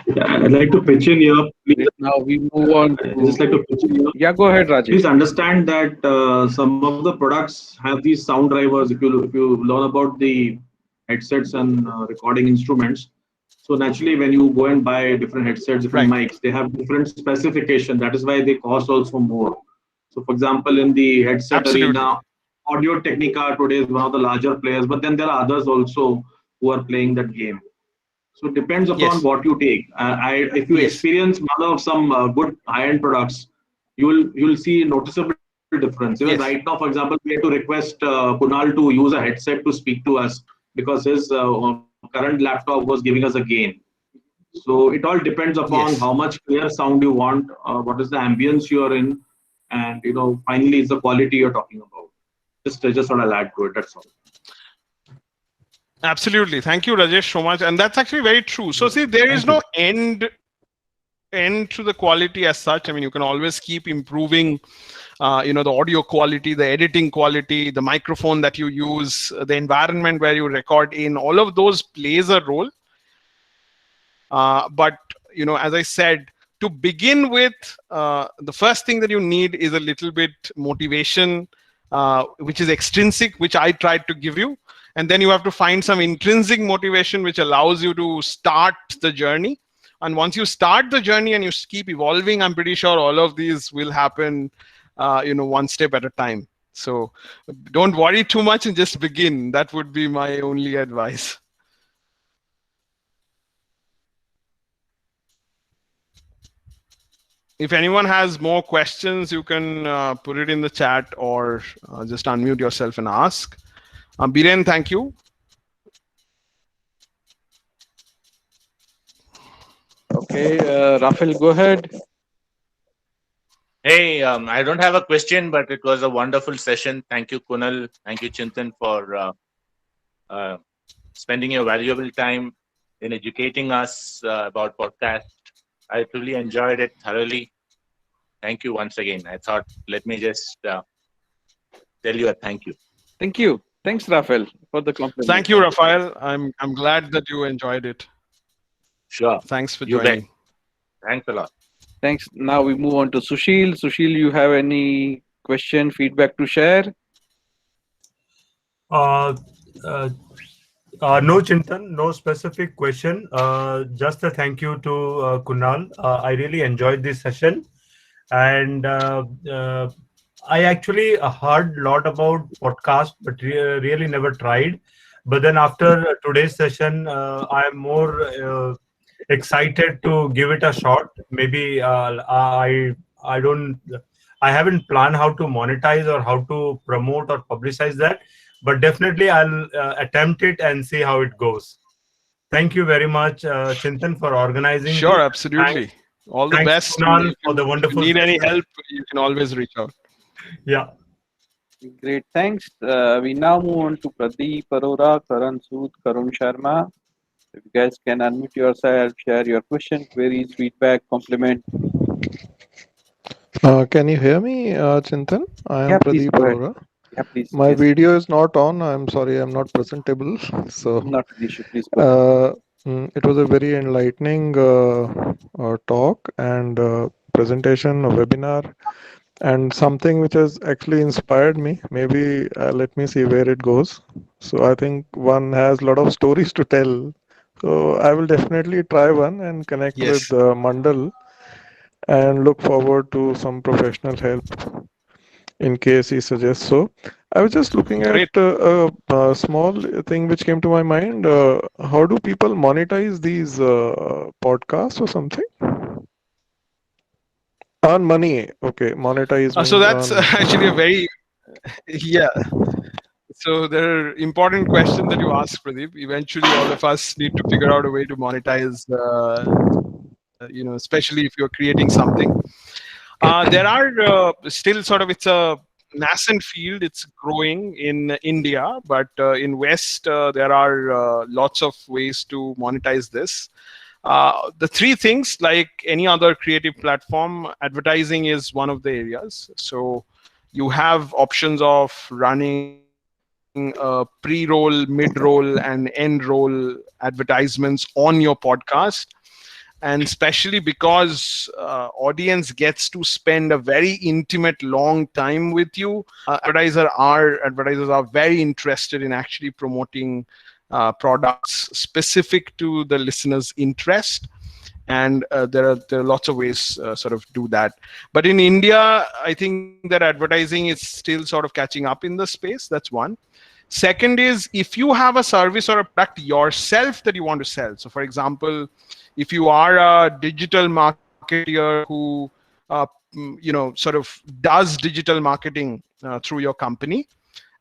Yeah, I'd like to pitch in here. Please, Now we move on I'd just like to pitch in here. Yeah, go ahead, Rajesh. Please understand that some of the products have these sound drivers. If you learn about the headsets and recording instruments, so naturally when you go and buy different headsets, different mics, they have different specification. That is why they cost also more. So, for example, in the headset arena, Audio Technica today is one of the larger players, but then there are others also who are playing that game. So it depends upon what you take. If you experience one of some good high-end products, you'll see noticeable difference. Even right now, for example, we had to request Kunal to use a headset to speak to us because his current laptop was giving us a gain. So it all depends upon how much clear sound you want, what is the ambience you are in, and finally it's the quality you're talking about. Just want to add to it. That's all. Absolutely. Thank you, Rajesh, so much. And that's actually very true. So see, there is no end to the quality as such. I mean, you can always keep improving, the audio quality, the editing quality, the microphone that you use, the environment where you record in, all of those plays a role. But, as I said, to begin with, the first thing that you need is a little bit motivation, which is extrinsic, which I tried to give you. And then you have to find some intrinsic motivation, which allows you to start the journey. And once you start the journey and you keep evolving, I'm pretty sure all of these will happen, one step at a time. So don't worry too much and just begin. That would be my only advice. If anyone has more questions, you can put it in the chat or just unmute yourself and ask. Biren, thank you. Okay, Rafael, go ahead. Hey, I don't have a question, but it was a wonderful session. Thank you, Kunal. Thank you, Chintan, for spending your valuable time in educating us about podcast. I truly enjoyed it thoroughly. Thank you once again. I thought, let me just tell you a thank you. Thank you. Thanks, Rafael, for the compliment. Thank you, Rafael. I'm glad that you enjoyed it. Sure. Thanks for You joining. bet. Thanks a lot. Thanks. Now we move on to Sushil. Sushil, you have any question, feedback to share? No, Chintan, no specific question. Just a thank you to Kunal. I really enjoyed this session. And I actually heard a lot about podcast, but really never tried. But then after today's session, I'm more excited to give it a shot. Maybe I haven't planned how to monetize or how to promote or publicize that, but definitely I'll attempt it and see how it goes. Thank you very much, Chintan, for organizing. Sure, absolutely. All the best. Kunal, for the wonderful. If you need any help, you can always reach out. Yeah. Great, thanks. We now move on to Pradeep Arora, Karan Sood, Karun Sharma. If you guys can unmute yourself, share your question, queries, feedback, compliment. Can you hear me, Chintan? I am Yeah, please Pradeep go ahead. Arora. Yeah, please. My Yes, video is not on. I'm sorry, I'm not presentable. So, not an issue. Please go ahead. uh, it was a very enlightening talk and presentation, a webinar, and something which has actually inspired me. Maybe let me see where it goes. So, I think one has a lot of stories to tell. So, I will definitely try one and connect with Yes. Mandal and look forward to some professional help in case he suggests so. I was just looking at Great. a small thing which came to my mind. How do people monetize these podcasts or something? Earn money. Okay, monetize So means that's earn money. actually a very, yeah. So there are important questions that you ask, Pradeep. Eventually, all of us need to figure out a way to monetize, especially if you're creating something. There are still sort of, it's a nascent field. It's growing in India, but in West, there are lots of ways to monetize this. The three things, like any other creative platform, advertising is one of the areas. So you have options of running pre-roll, mid-roll, and end-roll advertisements on your podcast. And especially because audience gets to spend a very intimate long time with you, advertisers are very interested in actually promoting products specific to the listener's interest. And there are lots of ways sort of do that. But in India, I think that advertising is still sort of catching up in the space. That's one. Second is, if you have a service or a product yourself that you want to sell. So for example, if you are a digital marketer who sort of does digital marketing through your company,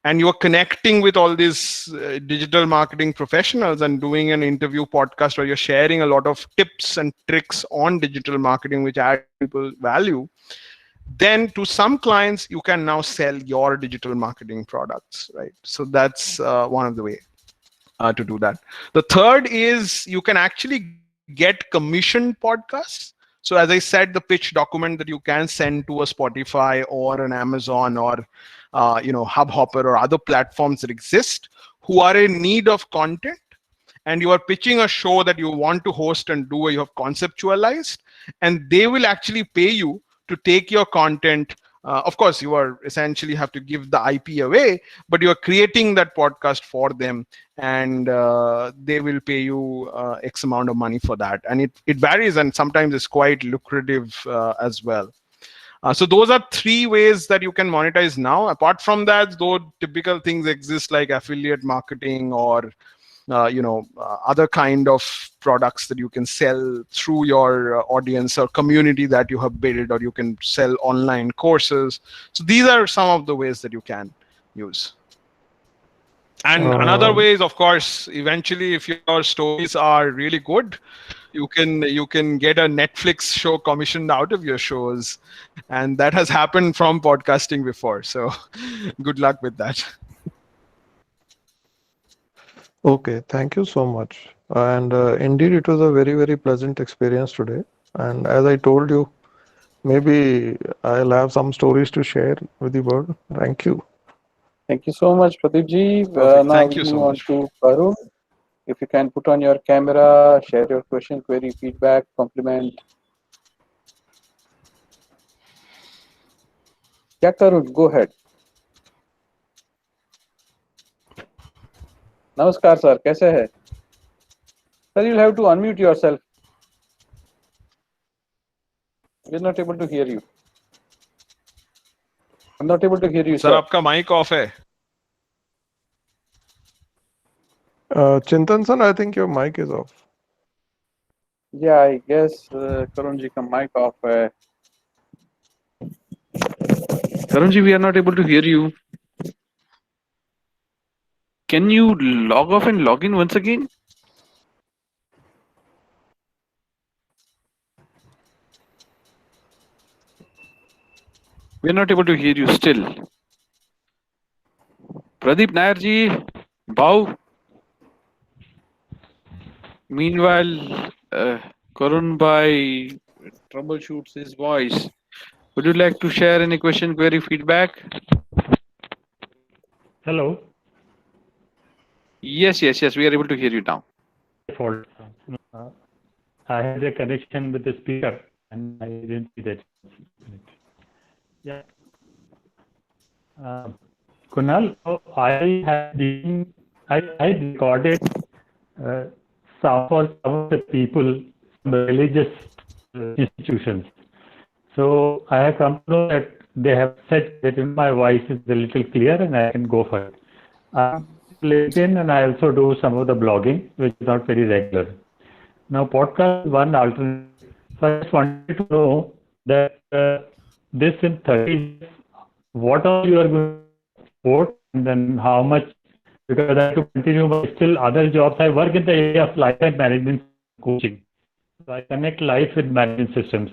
and you're connecting with all these digital marketing professionals and doing an interview podcast where you're sharing a lot of tips and tricks on digital marketing which add people value, then to some clients you can now sell your digital marketing products, right? So that's one of the way to do that. The third is, you can actually get commissioned podcasts. So as I said, the pitch document that you can send to a Spotify or an Amazon or Hubhopper or other platforms that exist, who are in need of content, and you are pitching a show that you want to host and do, or you have conceptualized, and they will actually pay you to take your content. Of course, you are essentially have to give the IP away, but you are creating that podcast for them, and they will pay you X amount of money for that. And it varies, and sometimes it's quite lucrative as well. So those are three ways that you can monetize now. Apart from that, though, typical things exist like affiliate marketing or other kind of products that you can sell through your audience or community that you have built, or you can sell online courses. So these are some of the ways that you can use. And another way is, of course, eventually, if your stories are really good, you can get a Netflix show commissioned out of your shows, and that has happened from podcasting before. So good luck with that. Okay, thank you so much. And indeed, it was a very, very pleasant experience today. And as I told you, maybe I'll have some stories to share with the world. Thank you. Thank you so much, Pradeep ji. Perfect. Now Thank we you move so on much. to Karun. If you can put on your camera, share your question, query, feedback, compliment. Yeah, Karun, go ahead. Namaskar, sir. कैसे है? Sir, you'll have to unmute yourself. We're not able to hear you. I'm not able to hear you, Sir, sir. आपका mic off है. Chintan san, I think your mic is off. Yeah, I guess Karun ji ka mic off है. Karun ji, we are not able to hear you. Can you log off and log in once again? We are not able to hear you still. Pradeep Nair ji, bow. Meanwhile, Karun Bhai troubleshoots his voice. Would you like to share any question, query, feedback? Hello. Yes, yes, yes. We are able to hear you now. Fault. Uh, I had a connection with the speaker and I didn't see that. Yeah. Kunal, so I had been, I recorded for some of the people, some religious institutions. So I have come to know that they have said that my voice is a little clear and I can go for it. I'm LinkedIn and I also do some of the blogging, which is not very regular. Now, podcast is one alternative. So I just wanted to know that this in 30 years, what all you are going to support and then how much, because I have to continue my still other jobs. I work in the area of life and management coaching. So I connect life with management systems.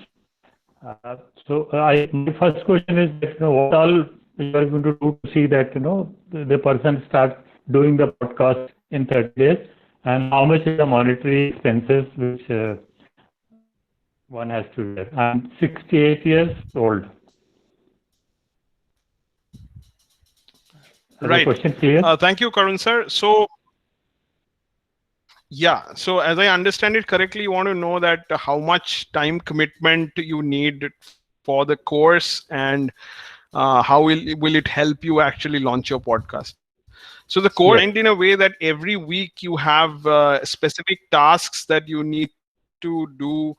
My first question is that, what all you are going to do to see that the person starts doing the podcast in 30 days, and how much is the monetary expenses which one has to bear. I'm 68 years old. Is the question clear? Thank you, Karun sir. So, yeah. So, as I understand it correctly, you want to know that how much time commitment you need for the course and how will it help you actually launch your podcast. So the course is designed in a way that every week you have specific tasks that you need to do,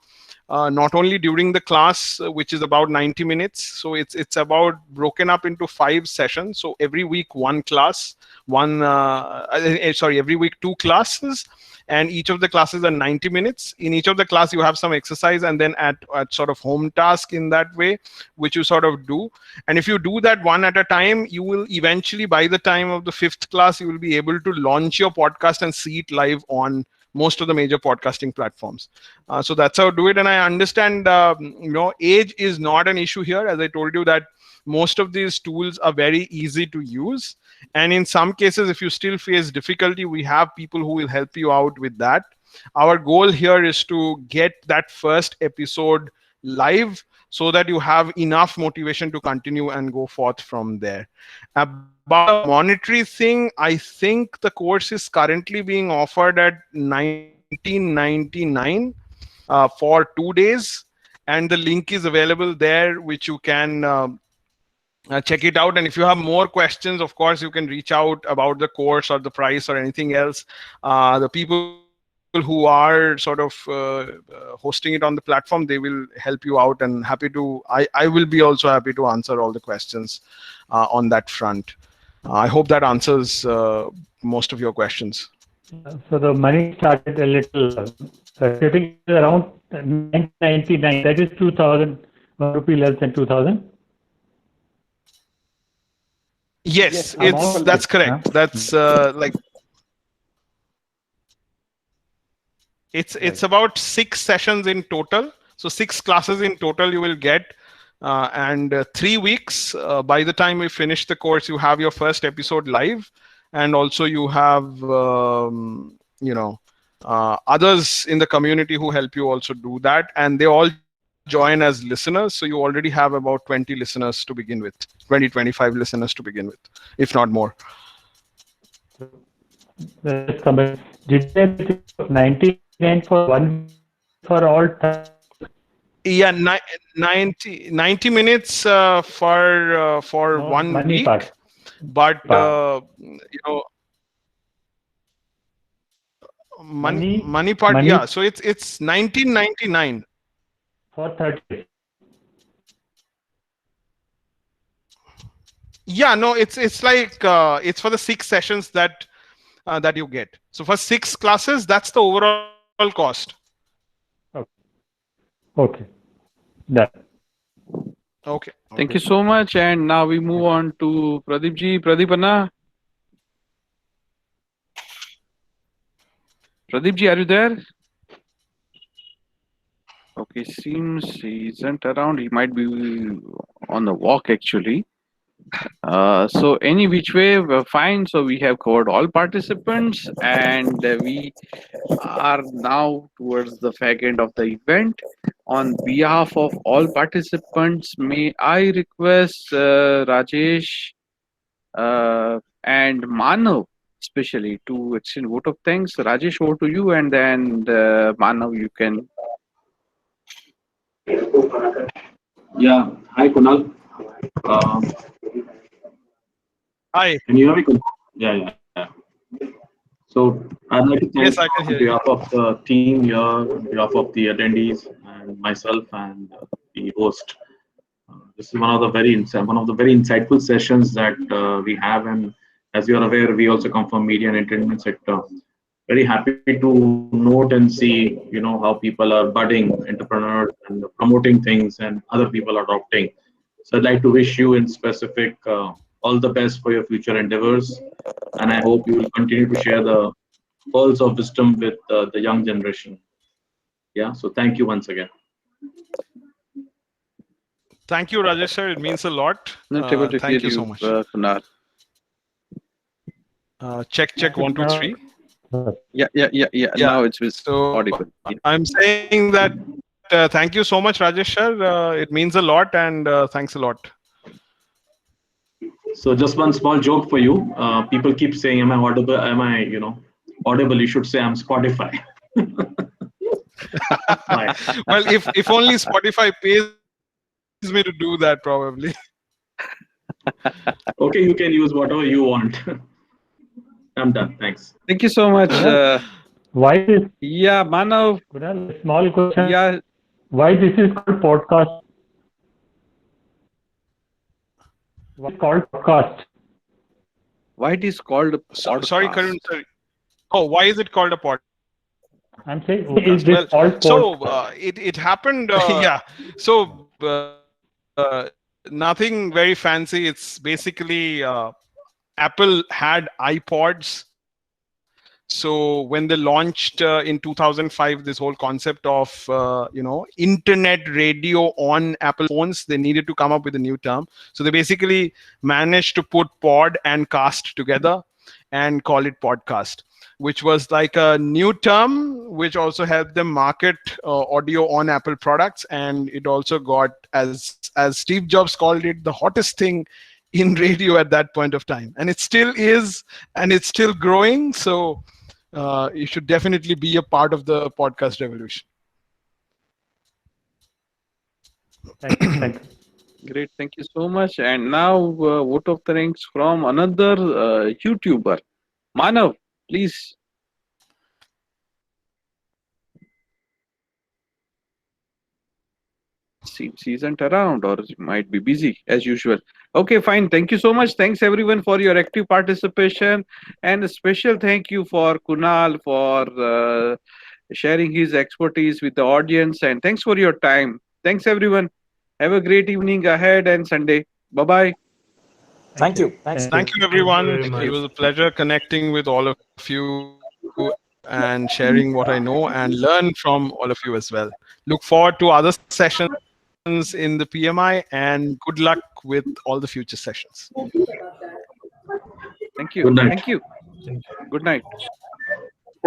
not only during the class, which is about 90 minutes. So it's about broken up into 5 sessions. So every week one class, every week 2 classes, and each of the classes are 90 minutes. In each of the class you have some exercise, and then at sort of home task in that way, which you sort of do. And if you do that one at a time, you will eventually, by the time of the 5th class, you will be able to launch your podcast and see it live on most of the major podcasting platforms. So that's how to do it. And I understand, age is not an issue here. As I told you, that most of these tools are very easy to use. And in some cases, if you still face difficulty, we have people who will help you out with that. Our goal here is to get that first episode live so that you have enough motivation to continue and go forth from there. About the monetary thing, I think the course is currently being offered at $19.99 for 2 days. And the link is available there, which you can check it out. And if you have more questions, of course, you can reach out about the course or the price or anything else. The people who are sort of hosting it on the platform, they will help you out, and I will be also happy to answer all the questions on that front. I hope that answers most of your questions. So the money started a little, getting around 999. That is 2,000 rupee less than 2,000. Yes, that's correct. That's it's about 6 sessions in total. So 6 classes in total you will get, and 3 weeks. By the time we finish the course, you have your first episode live, and also you have others in the community who help you also do that, and they all join as listeners. So you already have about 20 listeners to begin with, 20-25 listeners to begin with, if not more. Did they 99 for one for all time? Yeah, 90 minutes for one week. Part. But money part, yeah. So it's 1999 for 30. Yeah, no, it's like it's for the 6 sessions that you get. So for 6 classes, that's the overall cost. Okay. Done. Okay. Thank you so much. And now we move on to Pradeep ji. Pradeep Anna. Pradeep ji, are you there? Okay, seems he isn't around. He might be on the walk actually. So any which way, we're fine. So we have covered all participants, and we are now towards the fag end of the event. On behalf of all participants, may I request Rajesh and Manav especially to extend vote of thanks. Rajesh, over to you, and then Manav, you can. Yeah. Hi, Kunal. Uh, Hi. can you hear me? Yeah. So I'd like to thank Yes, I can on hear you. behalf of the team here, on behalf of the attendees, and myself and the host. This is one of the very insightful sessions that we have, and as you are aware, we also come from media and entertainment sector. Very happy to note and see, how people are budding entrepreneurs and promoting things, and other people are adopting. So I'd like to wish you in specific all the best for your future endeavors, and I hope you will continue to share the pearls of wisdom with the young generation. Yeah. So thank you once again. Thank you, Rajesh sir. It means a lot. Not able to hear Thank you so you, much. Kunal. Check 1 2 3. Yeah. Yeah. Now it's So audible. I'm saying that thank you so much, Rajesh sir. It means a lot, and thanks a lot. So just one small joke for you. People keep saying, "Am I audible? Am I, audible?" You should say, "I'm Spotify." Bye. Well, if only Spotify pays me to do that, probably. Okay, you can use whatever you want. I'm done. Thanks. Thank you so much. Why this? Yeah, Manav. Kunal, small question. Yeah. Why this is called podcast? Why it's called podcast? Why it is called a podcast? Sorry, Karun. Sorry. Oh, why is it called a podcast? I'm saying, is this called podcast? So it happened. Yeah. So nothing very fancy. It's basically Apple had iPods. So when they launched in 2005 this whole concept of internet radio on Apple phones, they needed to come up with a new term. So they basically managed to put pod and cast together and call it podcast, which was like a new term which also helped them market audio on Apple products. And it also got, as Steve Jobs called it, the hottest thing in radio at that point of time. And it still is, and it's still growing. So you should definitely be a part of the podcast revolution. Thank you. Great, thank you so much. And now vote of thanks from another YouTuber. Manav, please. Seems he isn't around, or he might be busy as usual. Okay, fine. Thank you so much. Thanks everyone for your active participation, and a special thank you for Kunal for sharing his expertise with the audience. And thanks for your time. Thanks everyone. Have a great evening ahead and Sunday. Bye bye. Thank you. Thank you, everyone. Thank you very It much. was a pleasure connecting with all of you and sharing what I know and learn from all of you as well. Look forward to other sessions in the PMI, and good luck with all the future sessions. Thank you. Good night. Thank you. Good night.